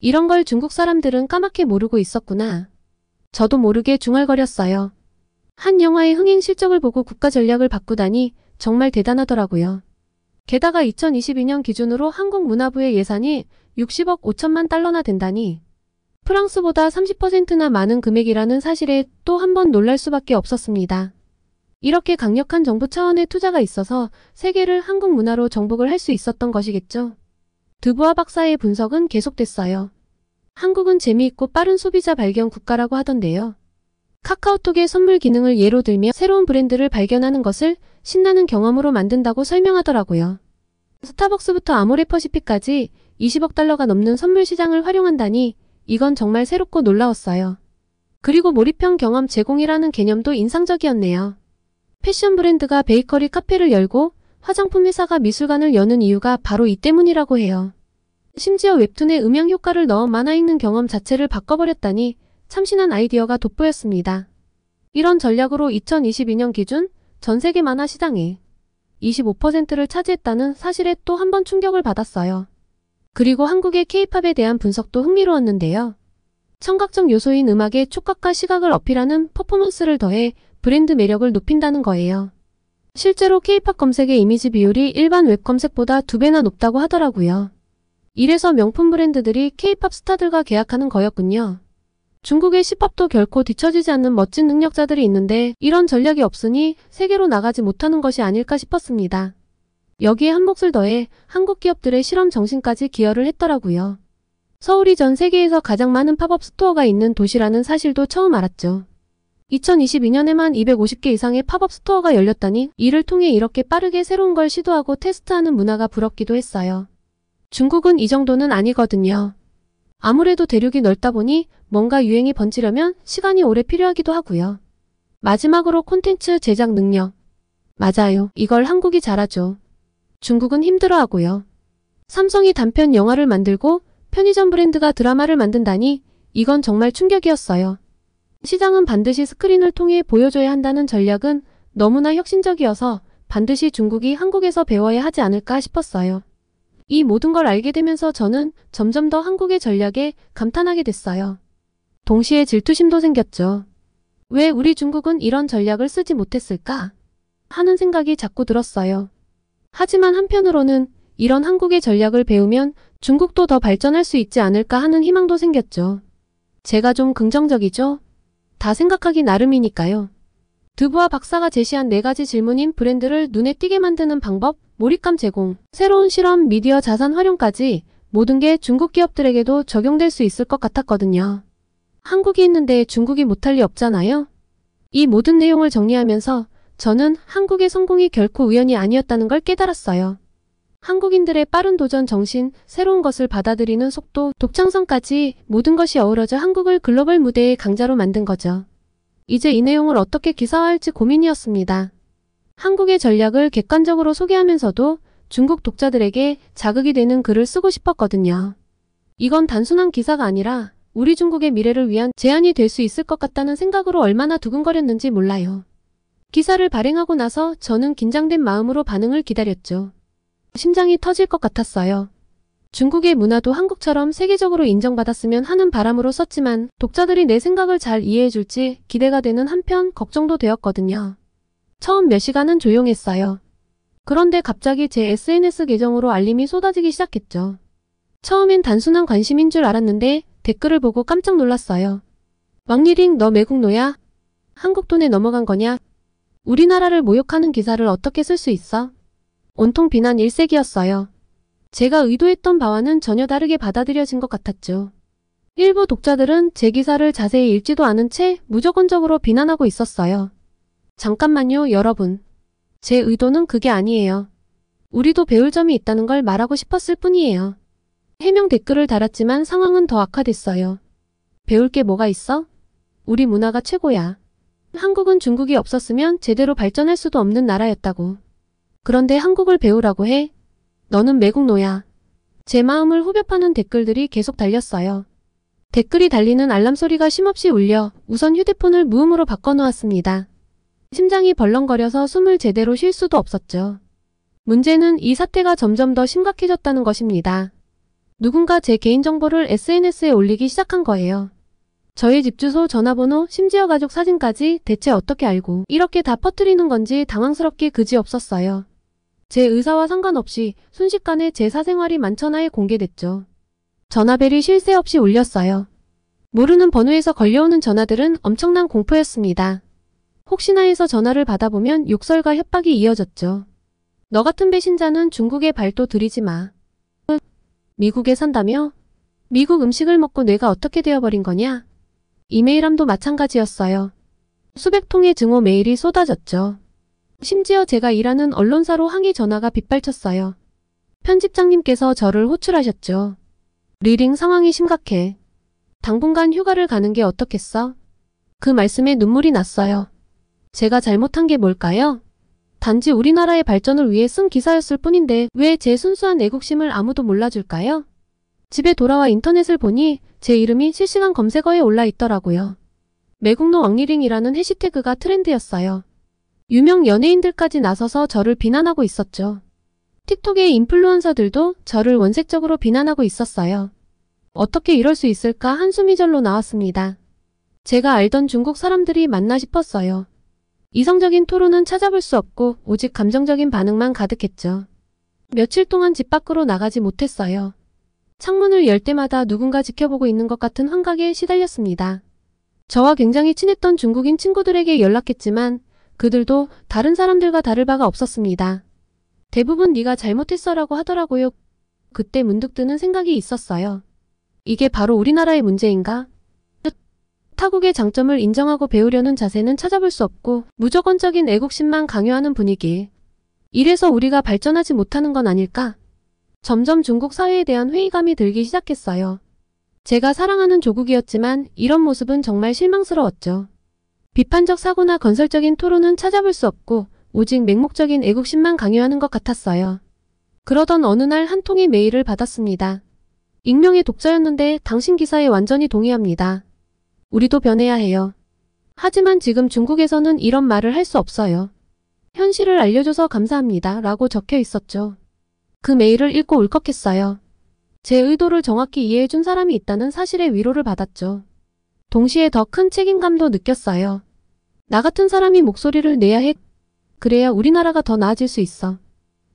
이런 걸 중국 사람들은 까맣게 모르고 있었구나. 저도 모르게 중얼거렸어요. 한 영화의 흥행 실적을 보고 국가 전략을 바꾸다니 정말 대단하더라고요. 게다가 2022년 기준으로 한국 문화부의 예산이 60억 5천만 달러나 된다니 프랑스보다 30%나 많은 금액이라는 사실에 또 한 번 놀랄 수밖에 없었습니다. 이렇게 강력한 정부 차원의 투자가 있어서 세계를 한국 문화로 정복을 할 수 있었던 것이겠죠. 드부아 박사의 분석은 계속됐어요. 한국은 재미있고 빠른 소비자 발견 국가라고 하던데요. 카카오톡의 선물 기능을 예로 들며 새로운 브랜드를 발견하는 것을 신나는 경험으로 만든다고 설명하더라고요. 스타벅스부터 아모레퍼시픽까지 20억 달러가 넘는 선물 시장을 활용한다니 이건 정말 새롭고 놀라웠어요. 그리고 몰입형 경험 제공이라는 개념도 인상적이었네요. 패션 브랜드가 베이커리 카페를 열고 화장품 회사가 미술관을 여는 이유가 바로 이 때문이라고 해요. 심지어 웹툰에 음향 효과를 넣어 만화 읽는 경험 자체를 바꿔버렸다니 참신한 아이디어가 돋보였습니다. 이런 전략으로 2022년 기준 전 세계 만화 시장에 25%를 차지했다는 사실에 또 한 번 충격을 받았어요. 그리고 한국의 K-팝에 대한 분석도 흥미로웠는데요. 청각적 요소인 음악에 촉각과 시각을 어필하는 퍼포먼스를 더해 브랜드 매력을 높인다는 거예요. 실제로 K-팝 검색의 이미지 비율이 일반 웹 검색보다 2배나 높다고 하더라고요. 이래서 명품 브랜드들이 K-팝 스타들과 계약하는 거였군요. 중국의 C팝도 결코 뒤처지지 않는 멋진 능력자들이 있는데 이런 전략이 없으니 세계로 나가지 못하는 것이 아닐까 싶었습니다. 여기에 한 몫을 더해 한국 기업들의 실험 정신까지 기여를 했더라고요. 서울이 전 세계에서 가장 많은 팝업 스토어가 있는 도시라는 사실도 처음 알았죠. 2022년에만 250개 이상의 팝업 스토어가 열렸다니 이를 통해 이렇게 빠르게 새로운 걸 시도하고 테스트하는 문화가 부럽기도 했어요. 중국은 이 정도는 아니거든요. 아무래도 대륙이 넓다 보니 뭔가 유행이 번지려면 시간이 오래 필요하기도 하고요. 마지막으로 콘텐츠 제작 능력. 맞아요. 이걸 한국이 잘하죠. 중국은 힘들어하고요. 삼성이 단편 영화를 만들고 편의점 브랜드가 드라마를 만든다니 이건 정말 충격이었어요. 시장은 반드시 스크린을 통해 보여줘야 한다는 전략은 너무나 혁신적이어서 반드시 중국이 한국에서 배워야 하지 않을까 싶었어요. 이 모든 걸 알게 되면서 저는 점점 더 한국의 전략에 감탄하게 됐어요. 동시에 질투심도 생겼죠. 왜 우리 중국은 이런 전략을 쓰지 못했을까? 하는 생각이 자꾸 들었어요. 하지만 한편으로는 이런 한국의 전략을 배우면 중국도 더 발전할 수 있지 않을까 하는 희망도 생겼죠. 제가 좀 긍정적이죠? 다 생각하기 나름이니까요. 드부아 박사가 제시한 4가지 질문인 브랜드를 눈에 띄게 만드는 방법, 몰입감 제공, 새로운 실험, 미디어 자산 활용까지 모든 게 중국 기업들에게도 적용될 수 있을 것 같았거든요. 한국이 있는데 중국이 못할 리 없잖아요. 이 모든 내용을 정리하면서 저는 한국의 성공이 결코 우연이 아니었다는 걸 깨달았어요. 한국인들의 빠른 도전 정신, 새로운 것을 받아들이는 속도, 독창성까지 모든 것이 어우러져 한국을 글로벌 무대의 강자로 만든 거죠. 이제 이 내용을 어떻게 기사화할지 고민이었습니다. 한국의 전략을 객관적으로 소개하면서도 중국 독자들에게 자극이 되는 글을 쓰고 싶었거든요. 이건 단순한 기사가 아니라 우리 중국의 미래를 위한 제안이 될 수 있을 것 같다는 생각으로 얼마나 두근거렸는지 몰라요. 기사를 발행하고 나서 저는 긴장된 마음으로 반응을 기다렸죠. 심장이 터질 것 같았어요. 중국의 문화도 한국처럼 세계적으로 인정받았으면 하는 바람으로 썼지만 독자들이 내 생각을 잘 이해해줄지 기대가 되는 한편 걱정도 되었거든요. 처음 몇 시간은 조용했어요. 그런데 갑자기 제 SNS 계정으로 알림이 쏟아지기 시작했죠. 처음엔 단순한 관심인 줄 알았는데 댓글을 보고 깜짝 놀랐어요. 왕리링 너 매국노야? 한국 돈에 넘어간 거냐? 우리나라를 모욕하는 기사를 어떻게 쓸 수 있어? 온통 비난 일색이었어요. 제가 의도했던 바와는 전혀 다르게 받아들여진 것 같았죠. 일부 독자들은 제 기사를 자세히 읽지도 않은 채 무조건적으로 비난하고 있었어요. 잠깐만요, 여러분. 제 의도는 그게 아니에요. 우리도 배울 점이 있다는 걸 말하고 싶었을 뿐이에요. 해명 댓글을 달았지만 상황은 더 악화됐어요. 배울 게 뭐가 있어? 우리 문화가 최고야. 한국은 중국이 없었으면 제대로 발전할 수도 없는 나라였다고. 그런데 한국을 배우라고 해? 너는 매국노야. 제 마음을 후벼 파는 댓글들이 계속 달렸어요. 댓글이 달리는 알람 소리가 쉼없이 울려 우선 휴대폰을 무음으로 바꿔놓았습니다. 심장이 벌렁거려서 숨을 제대로 쉴 수도 없었죠. 문제는 이 사태가 점점 더 심각해졌다는 것입니다. 누군가 제 개인정보를 SNS에 올리기 시작한 거예요. 저의 집 주소, 전화번호, 심지어 가족 사진까지 대체 어떻게 알고 이렇게 다 퍼뜨리는 건지 당황스럽게 그지없었어요. 제 의사와 상관없이 순식간에 제 사생활이 만천하에 공개됐죠. 전화벨이 쉴 새 없이 울렸어요. 모르는 번호에서 걸려오는 전화들은 엄청난 공포였습니다. 혹시나 해서 전화를 받아보면 욕설과 협박이 이어졌죠. 너 같은 배신자는 중국에 발도 들이지 마. 미국에 산다며? 미국 음식을 먹고 뇌가 어떻게 되어버린 거냐? 이메일함도 마찬가지였어요. 수백 통의 증오 메일이 쏟아졌죠. 심지어 제가 일하는 언론사로 항의 전화가 빗발쳤어요. 편집장님께서 저를 호출하셨죠. 리링 상황이 심각해. 당분간 휴가를 가는 게 어떻겠어? 그 말씀에 눈물이 났어요. 제가 잘못한 게 뭘까요? 단지 우리나라의 발전을 위해 쓴 기사였을 뿐인데 왜 제 순수한 애국심을 아무도 몰라줄까요? 집에 돌아와 인터넷을 보니 제 이름이 실시간 검색어에 올라 있더라고요. 매국노 왕리링이라는 해시태그가 트렌드였어요. 유명 연예인들까지 나서서 저를 비난하고 있었죠. 틱톡의 인플루언서들도 저를 원색적으로 비난하고 있었어요. 어떻게 이럴 수 있을까 한숨이 절로 나왔습니다. 제가 알던 중국 사람들이 맞나 싶었어요. 이성적인 토론은 찾아볼 수 없고 오직 감정적인 반응만 가득했죠. 며칠 동안 집 밖으로 나가지 못했어요. 창문을 열 때마다 누군가 지켜보고 있는 것 같은 환각에 시달렸습니다. 저와 굉장히 친했던 중국인 친구들에게 연락했지만 그들도 다른 사람들과 다를 바가 없었습니다. 대부분 네가 잘못했어라고 하더라고요. 그때 문득 드는 생각이 있었어요. 이게 바로 우리나라의 문제인가? 타국의 장점을 인정하고 배우려는 자세는 찾아볼 수 없고 무조건적인 애국심만 강요하는 분위기. 이래서 우리가 발전하지 못하는 건 아닐까? 점점 중국 사회에 대한 회의감이 들기 시작했어요. 제가 사랑하는 조국이었지만 이런 모습은 정말 실망스러웠죠. 비판적 사고나 건설적인 토론은 찾아볼 수 없고 오직 맹목적인 애국심만 강요하는 것 같았어요. 그러던 어느 날 한 통의 메일을 받았습니다. 익명의 독자였는데 당신 기사에 완전히 동의합니다. 우리도 변해야 해요. 하지만 지금 중국에서는 이런 말을 할 수 없어요. 현실을 알려줘서 감사합니다. 라고 적혀 있었죠. 그 메일을 읽고 울컥했어요. 제 의도를 정확히 이해해준 사람이 있다는 사실에 위로를 받았죠. 동시에 더 큰 책임감도 느꼈어요. 나 같은 사람이 목소리를 내야 해. 그래야 우리나라가 더 나아질 수 있어.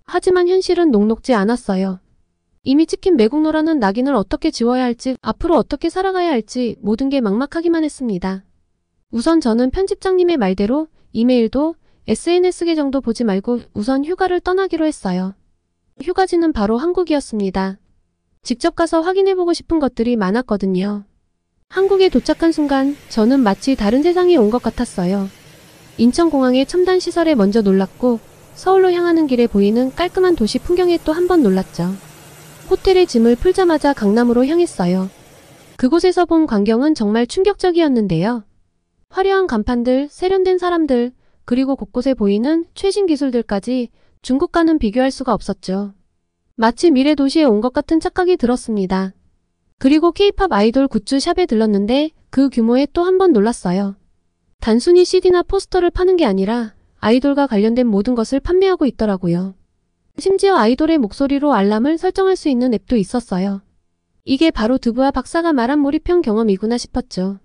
하지만 현실은 녹록지 않았어요. 이미 찍힌 매국노라는 낙인을 어떻게 지워야 할지, 앞으로 어떻게 살아가야 할지 모든 게 막막하기만 했습니다. 우선 저는 편집장님의 말대로 이메일도 SNS 계정도 보지 말고 우선 휴가를 떠나기로 했어요. 휴가지는 바로 한국이었습니다. 직접 가서 확인해보고 싶은 것들이 많았거든요. 한국에 도착한 순간 저는 마치 다른 세상에 온 것 같았어요. 인천공항의 첨단 시설에 먼저 놀랐고 서울로 향하는 길에 보이는 깔끔한 도시 풍경에 또 한 번 놀랐죠. 호텔에 짐을 풀자마자 강남으로 향했어요. 그곳에서 본 광경은 정말 충격적이었는데요. 화려한 간판들, 세련된 사람들, 그리고 곳곳에 보이는 최신 기술들까지 중국과는 비교할 수가 없었죠. 마치 미래 도시에 온 것 같은 착각이 들었습니다. 그리고 K-팝 아이돌 굿즈 샵에 들렀는데 그 규모에 또 한 번 놀랐어요. 단순히 CD나 포스터를 파는 게 아니라 아이돌과 관련된 모든 것을 판매하고 있더라고요. 심지어 아이돌의 목소리로 알람을 설정할 수 있는 앱도 있었어요. 이게 바로 드부아 박사가 말한 몰입형 경험이구나 싶었죠.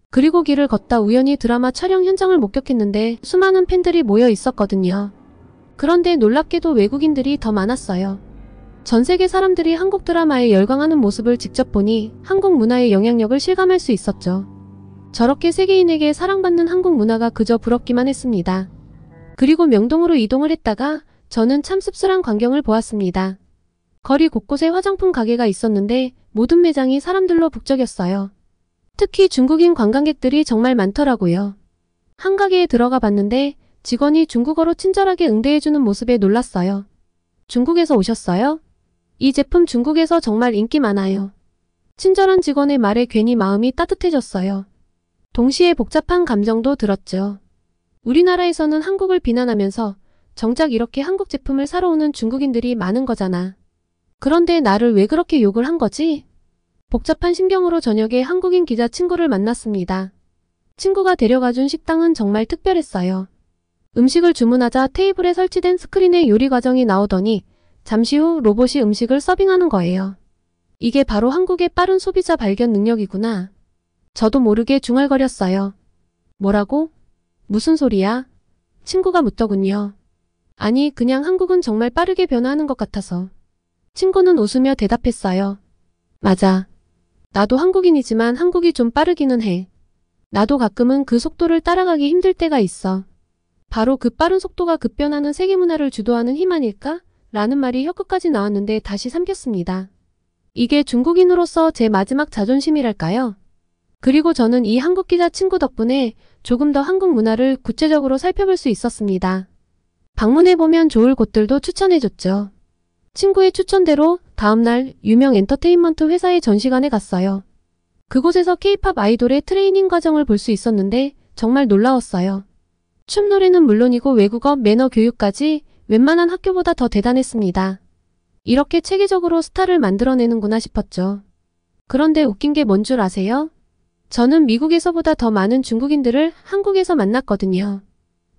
그리고 길을 걷다 우연히 드라마 촬영 현장을 목격했는데 수많은 팬들이 모여 있었거든요. 그런데 놀랍게도 외국인들이 더 많았어요. 전 세계 사람들이 한국 드라마에 열광하는 모습을 직접 보니 한국 문화의 영향력을 실감할 수 있었죠. 저렇게 세계인에게 사랑받는 한국 문화가 그저 부럽기만 했습니다. 그리고 명동으로 이동을 했다가 저는 참 씁쓸한 광경을 보았습니다. 거리 곳곳에 화장품 가게가 있었는데 모든 매장이 사람들로 북적였어요. 특히 중국인 관광객들이 정말 많더라고요. 한 가게에 들어가 봤는데 직원이 중국어로 친절하게 응대해주는 모습에 놀랐어요. 중국에서 오셨어요? 이 제품 중국에서 정말 인기 많아요. 친절한 직원의 말에 괜히 마음이 따뜻해졌어요. 동시에 복잡한 감정도 들었죠. 우리나라에서는 한국을 비난하면서 정작 이렇게 한국 제품을 사러 오는 중국인들이 많은 거잖아. 그런데 나를 왜 그렇게 욕을 한 거지? 복잡한 심경으로 저녁에 한국인 기자 친구를 만났습니다. 친구가 데려가준 식당은 정말 특별했어요. 음식을 주문하자 테이블에 설치된 스크린에 요리 과정이 나오더니 잠시 후 로봇이 음식을 서빙하는 거예요. 이게 바로 한국의 빠른 소비자 발견 능력이구나. 저도 모르게 중얼거렸어요. 뭐라고? 무슨 소리야? 친구가 묻더군요. 아니, 그냥 한국은 정말 빠르게 변화하는 것 같아서. 친구는 웃으며 대답했어요. 맞아. 나도 한국인이지만 한국이 좀 빠르기는 해. 나도 가끔은 그 속도를 따라가기 힘들 때가 있어. 바로 그 빠른 속도가 급변하는 세계 문화를 주도하는 힘 아닐까? 라는 말이 혀끝까지 나왔는데 다시 삼켰습니다. 이게 중국인으로서 제 마지막 자존심이랄까요? 그리고 저는 이 한국 기자 친구 덕분에 조금 더 한국 문화를 구체적으로 살펴볼 수 있었습니다. 방문해보면 좋을 곳들도 추천해줬죠. 친구의 추천대로 다음날 유명 엔터테인먼트 회사의 전시관에 갔어요. 그곳에서 K-팝 아이돌의 트레이닝 과정을 볼 수 있었는데 정말 놀라웠어요. 춤 노래는 물론이고 외국어, 매너 교육까지 웬만한 학교보다 더 대단했습니다. 이렇게 체계적으로 스타를 만들어내는구나 싶었죠. 그런데 웃긴 게 뭔 줄 아세요? 저는 미국에서보다 더 많은 중국인들을 한국에서 만났거든요.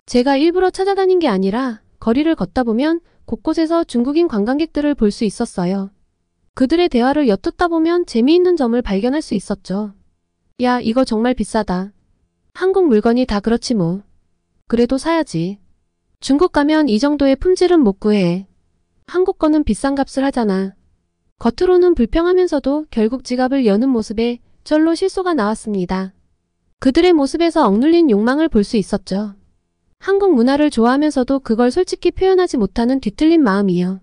제가 일부러 찾아다닌 게 아니라 거리를 걷다 보면 곳곳에서 중국인 관광객들을 볼 수 있었어요. 그들의 대화를 엿듣다 보면 재미있는 점을 발견할 수 있었죠. 야, 이거 정말 비싸다. 한국 물건이 다 그렇지 뭐. 그래도 사야지. 중국 가면 이 정도의 품질은 못 구해. 한국 거는 비싼 값을 하잖아. 겉으로는 불평하면서도 결국 지갑을 여는 모습에 절로 실소가 나왔습니다. 그들의 모습에서 억눌린 욕망을 볼 수 있었죠. 한국 문화를 좋아하면서도 그걸 솔직히 표현하지 못하는 뒤틀린 마음이요.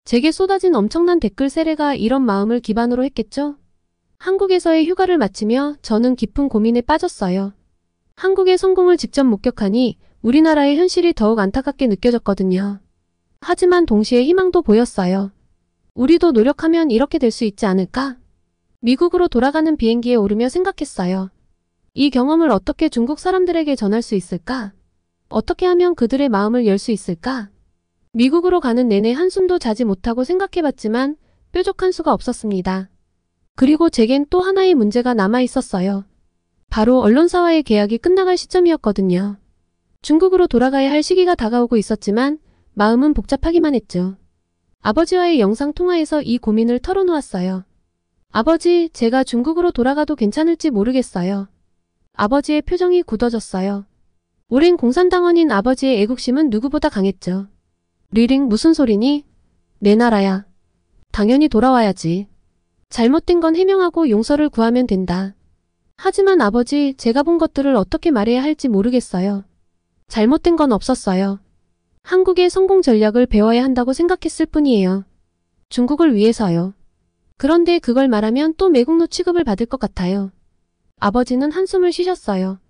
제게 쏟아진 엄청난 댓글 세례가 이런 마음을 기반으로 했겠죠? 한국에서의 휴가를 마치며 저는 깊은 고민에 빠졌어요. 한국의 성공을 직접 목격하니 우리나라의 현실이 더욱 안타깝게 느껴졌거든요. 하지만 동시에 희망도 보였어요. 우리도 노력하면 이렇게 될 수 있지 않을까? 미국으로 돌아가는 비행기에 오르며 생각했어요. 이 경험을 어떻게 중국 사람들에게 전할 수 있을까? 어떻게 하면 그들의 마음을 열 수 있을까? 미국으로 가는 내내 한숨도 자지 못하고 생각해봤지만 뾰족한 수가 없었습니다. 그리고 제겐 또 하나의 문제가 남아 있었어요. 바로 언론사와의 계약이 끝나갈 시점이었거든요. 중국으로 돌아가야 할 시기가 다가오고 있었지만 마음은 복잡하기만 했죠. 아버지와의 영상통화에서 이 고민을 털어놓았어요. 아버지, 제가 중국으로 돌아가도 괜찮을지 모르겠어요. 아버지의 표정이 굳어졌어요. 오랜 공산당원인 아버지의 애국심은 누구보다 강했죠. 리링, 무슨 소리니? 내 나라야. 당연히 돌아와야지. 잘못된 건 해명하고 용서를 구하면 된다. 하지만 아버지, 제가 본 것들을 어떻게 말해야 할지 모르겠어요. 잘못된 건 없었어요. 한국의 성공 전략을 배워야 한다고 생각했을 뿐이에요. 중국을 위해서요. 그런데 그걸 말하면 또 매국노 취급을 받을 것 같아요. 아버지는 한숨을 쉬셨어요.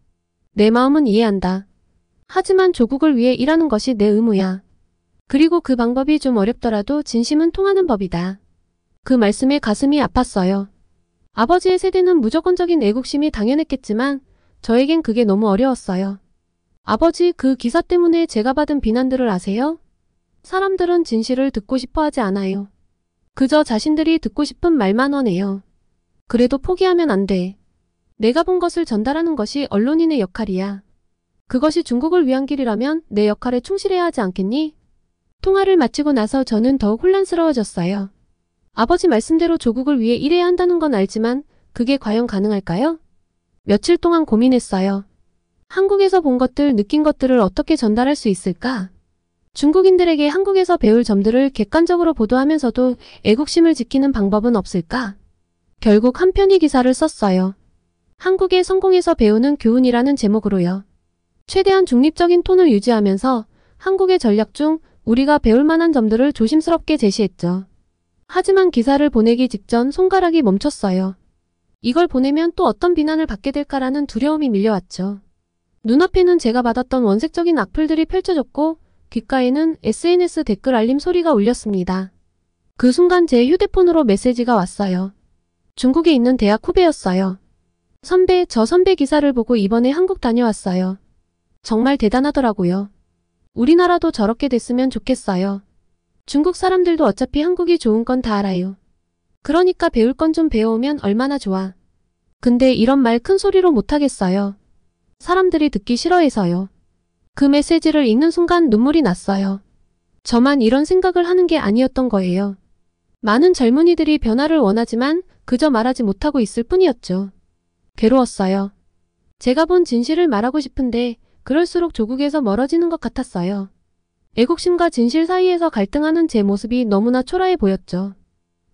내 마음은 이해한다. 하지만 조국을 위해 일하는 것이 내 의무야. 그리고 그 방법이 좀 어렵더라도 진심은 통하는 법이다. 그 말씀에 가슴이 아팠어요. 아버지의 세대는 무조건적인 애국심이 당연했겠지만 저에겐 그게 너무 어려웠어요. 아버지, 그 기사 때문에 제가 받은 비난들을 아세요? 사람들은 진실을 듣고 싶어 하지 않아요. 그저 자신들이 듣고 싶은 말만 원해요. 그래도 포기하면 안 돼. 내가 본 것을 전달하는 것이 언론인의 역할이야. 그것이 중국을 위한 길이라면 내 역할에 충실해야 하지 않겠니? 통화를 마치고 나서 저는 더욱 혼란스러워졌어요. 아버지 말씀대로 조국을 위해 일해야 한다는 건 알지만 그게 과연 가능할까요? 며칠 동안 고민했어요. 한국에서 본 것들, 느낀 것들을 어떻게 전달할 수 있을까? 중국인들에게 한국에서 배울 점들을 객관적으로 보도하면서도 애국심을 지키는 방법은 없을까? 결국 한 편의 기사를 썼어요. 한국의 성공에서 배우는 교훈이라는 제목으로요. 최대한 중립적인 톤을 유지하면서 한국의 전략 중 우리가 배울 만한 점들을 조심스럽게 제시했죠. 하지만 기사를 보내기 직전 손가락이 멈췄어요. 이걸 보내면 또 어떤 비난을 받게 될까라는 두려움이 밀려왔죠. 눈앞에는 제가 받았던 원색적인 악플들이 펼쳐졌고 귓가에는 SNS 댓글 알림 소리가 울렸습니다. 그 순간 제 휴대폰으로 메시지가 왔어요. 중국에 있는 대학 후배였어요. 선배, 저 선배 기사를 보고 이번에 한국 다녀왔어요. 정말 대단하더라고요. 우리나라도 저렇게 됐으면 좋겠어요. 중국 사람들도 어차피 한국이 좋은 건 다 알아요. 그러니까 배울 건 좀 배워오면 얼마나 좋아. 근데 이런 말 큰 소리로 못하겠어요. 사람들이 듣기 싫어해서요. 그 메시지를 읽는 순간 눈물이 났어요. 저만 이런 생각을 하는 게 아니었던 거예요. 많은 젊은이들이 변화를 원하지만 그저 말하지 못하고 있을 뿐이었죠. 괴로웠어요. 제가 본 진실을 말하고 싶은데 그럴수록 조국에서 멀어지는 것 같았어요. 애국심과 진실 사이에서 갈등하는 제 모습이 너무나 초라해 보였죠.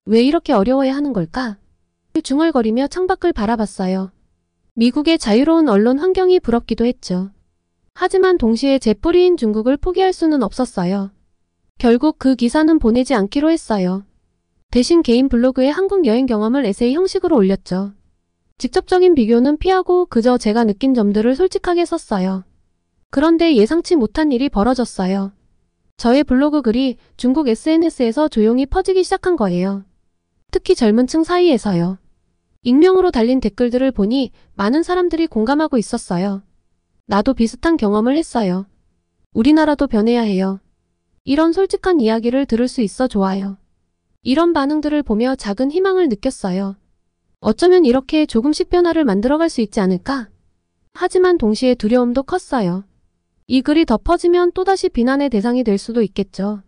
왜 이렇게 어려워야 하는 걸까? 중얼거리며 창밖을 바라봤어요. 미국의 자유로운 언론 환경이 부럽기도 했죠. 하지만 동시에 제 뿌리인 중국을 포기할 수는 없었어요. 결국 그 기사는 보내지 않기로 했어요. 대신 개인 블로그에 한국 여행 경험을 에세이 형식으로 올렸죠. 직접적인 비교는 피하고 그저 제가 느낀 점들을 솔직하게 썼어요. 그런데 예상치 못한 일이 벌어졌어요. 저의 블로그 글이 중국 SNS에서 조용히 퍼지기 시작한 거예요. 특히 젊은 층 사이에서요. 익명으로 달린 댓글들을 보니 많은 사람들이 공감하고 있었어요. 나도 비슷한 경험을 했어요. 우리나라도 변해야 해요. 이런 솔직한 이야기를 들을 수 있어 좋아요. 이런 반응들을 보며 작은 희망을 느꼈어요. 어쩌면 이렇게 조금씩 변화를 만들어갈 수 있지 않을까? 하지만 동시에 두려움도 컸어요. 이 글이 더 퍼지면 또다시 비난의 대상이 될 수도 있겠죠.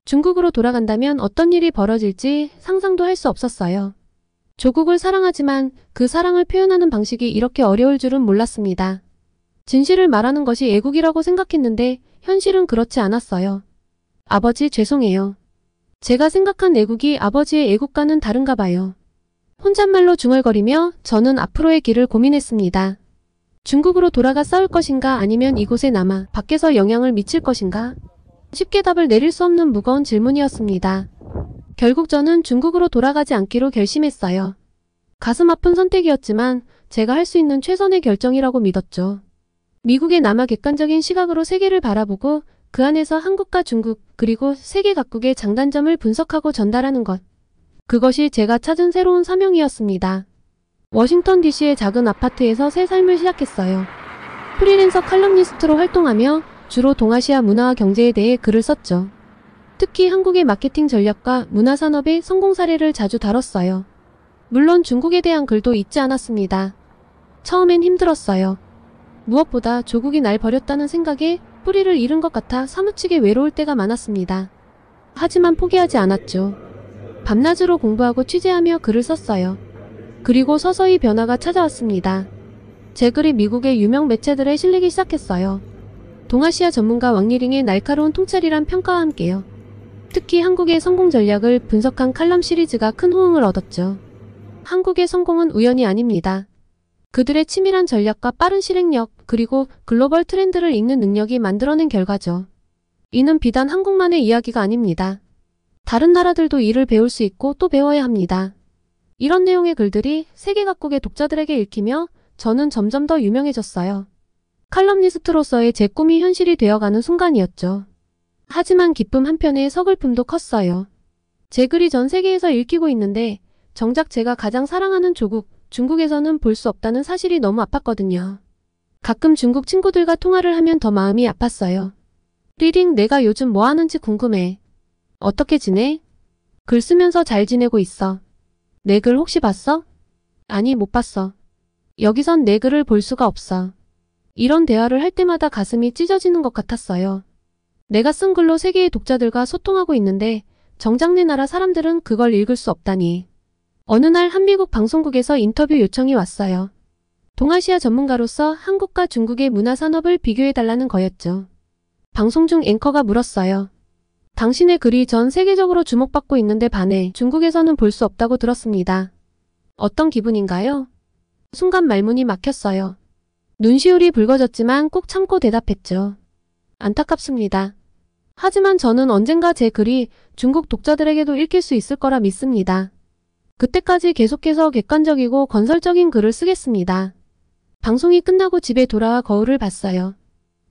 중국으로 돌아간다면 어떤 일이 벌어질지 상상도 할 수 없었어요. 조국을 사랑하지만 그 사랑을 표현하는 방식이 이렇게 어려울 줄은 몰랐습니다. 진실을 말하는 것이 애국이라고 생각했는데 현실은 그렇지 않았어요. 아버지 죄송해요. 제가 생각한 애국이 아버지의 애국과는 다른가 봐요. 혼잣말로 중얼거리며 저는 앞으로의 길을 고민했습니다. 중국으로 돌아가 싸울 것인가 아니면 이곳에 남아 밖에서 영향을 미칠 것인가? 쉽게 답을 내릴 수 없는 무거운 질문이었습니다. 결국 저는 중국으로 돌아가지 않기로 결심했어요. 가슴 아픈 선택이었지만 제가 할 수 있는 최선의 결정이라고 믿었죠. 미국에 남아 객관적인 시각으로 세계를 바라보고 그 안에서 한국과 중국 그리고 세계 각국의 장단점을 분석하고 전달하는 것. 그것이 제가 찾은 새로운 사명이었습니다. 워싱턴 DC의 작은 아파트에서 새 삶을 시작했어요. 프리랜서 칼럼니스트로 활동하며 주로 동아시아 문화와 경제에 대해 글을 썼죠. 특히 한국의 마케팅 전략과 문화산업의 성공 사례를 자주 다뤘어요. 물론 중국에 대한 글도 잊지 않았습니다. 처음엔 힘들었어요. 무엇보다 조국이 날 버렸다는 생각에 뿌리를 잃은 것 같아 사무치게 외로울 때가 많았습니다. 하지만 포기하지 않았죠. 밤낮으로 공부하고 취재하며 글을 썼어요. 그리고 서서히 변화가 찾아왔습니다. 제 글이 미국의 유명 매체들에 실리기 시작했어요. 동아시아 전문가 왕리링의 날카로운 통찰이란 평가와 함께요. 특히 한국의 성공 전략을 분석한 칼럼 시리즈가 큰 호응을 얻었죠. 한국의 성공은 우연이 아닙니다. 그들의 치밀한 전략과 빠른 실행력, 그리고 글로벌 트렌드를 읽는 능력이 만들어낸 결과죠. 이는 비단 한국만의 이야기가 아닙니다. 다른 나라들도 이를 배울 수 있고 또 배워야 합니다. 이런 내용의 글들이 세계 각국의 독자들에게 읽히며 저는 점점 더 유명해졌어요. 칼럼니스트로서의 제 꿈이 현실이 되어가는 순간이었죠. 하지만 기쁨 한편에 서글픔도 컸어요. 제 글이 전 세계에서 읽히고 있는데 정작 제가 가장 사랑하는 조국, 중국에서는 볼 수 없다는 사실이 너무 아팠거든요. 가끔 중국 친구들과 통화를 하면 더 마음이 아팠어요. 리링, 내가 요즘 뭐 하는지 궁금해. 어떻게 지내? 글 쓰면서 잘 지내고 있어. 내 글 혹시 봤어? 아니, 못 봤어. 여기선 내 글을 볼 수가 없어. 이런 대화를 할 때마다 가슴이 찢어지는 것 같았어요. 내가 쓴 글로 세계의 독자들과 소통하고 있는데 정작 내 나라 사람들은 그걸 읽을 수 없다니. 어느 날 한미국 방송국에서 인터뷰 요청이 왔어요. 동아시아 전문가로서 한국과 중국의 문화산업을 비교해달라는 거였죠. 방송 중 앵커가 물었어요. 당신의 글이 전 세계적으로 주목받고 있는데 반해 중국에서는 볼 수 없다고 들었습니다. 어떤 기분인가요? 순간 말문이 막혔어요. 눈시울이 붉어졌지만 꼭 참고 대답했죠. 안타깝습니다. 하지만 저는 언젠가 제 글이 중국 독자들에게도 읽힐 수 있을 거라 믿습니다. 그때까지 계속해서 객관적이고 건설적인 글을 쓰겠습니다. 방송이 끝나고 집에 돌아와 거울을 봤어요.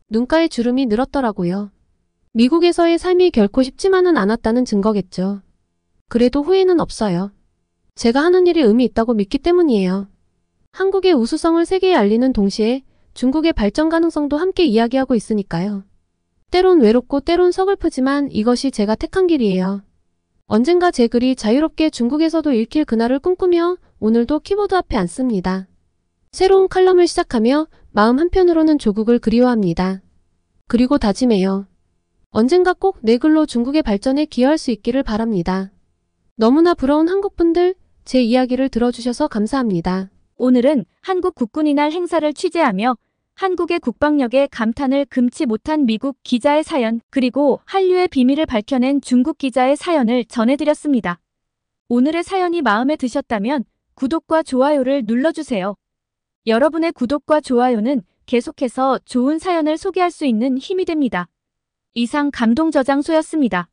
눈가에 주름이 늘었더라고요. 미국에서의 삶이 결코 쉽지만은 않았다는 증거겠죠. 그래도 후회는 없어요. 제가 하는 일이 의미 있다고 믿기 때문이에요. 한국의 우수성을 세계에 알리는 동시에 중국의 발전 가능성도 함께 이야기하고 있으니까요. 때론 외롭고 때론 서글프지만 이것이 제가 택한 길이에요. 언젠가 제 글이 자유롭게 중국에서도 읽힐 그날을 꿈꾸며 오늘도 키보드 앞에 앉습니다. 새로운 칼럼을 시작하며 마음 한편으로는 조국을 그리워합니다. 그리고 다짐해요. 언젠가 꼭 내 글로 중국의 발전에 기여할 수 있기를 바랍니다. 너무나 부러운 한국분들, 제 이야기를 들어주셔서 감사합니다. 오늘은 한국 국군이 날 행사를 취재하며 한국의 국방력에 감탄을 금치 못한 미국 기자의 사연, 그리고 한류의 비밀을 밝혀낸 중국 기자의 사연을 전해드렸습니다. 오늘의 사연이 마음에 드셨다면 구독과 좋아요를 눌러주세요. 여러분의 구독과 좋아요는 계속해서 좋은 사연을 소개할 수 있는 힘이 됩니다. 이상 감동저장소였습니다.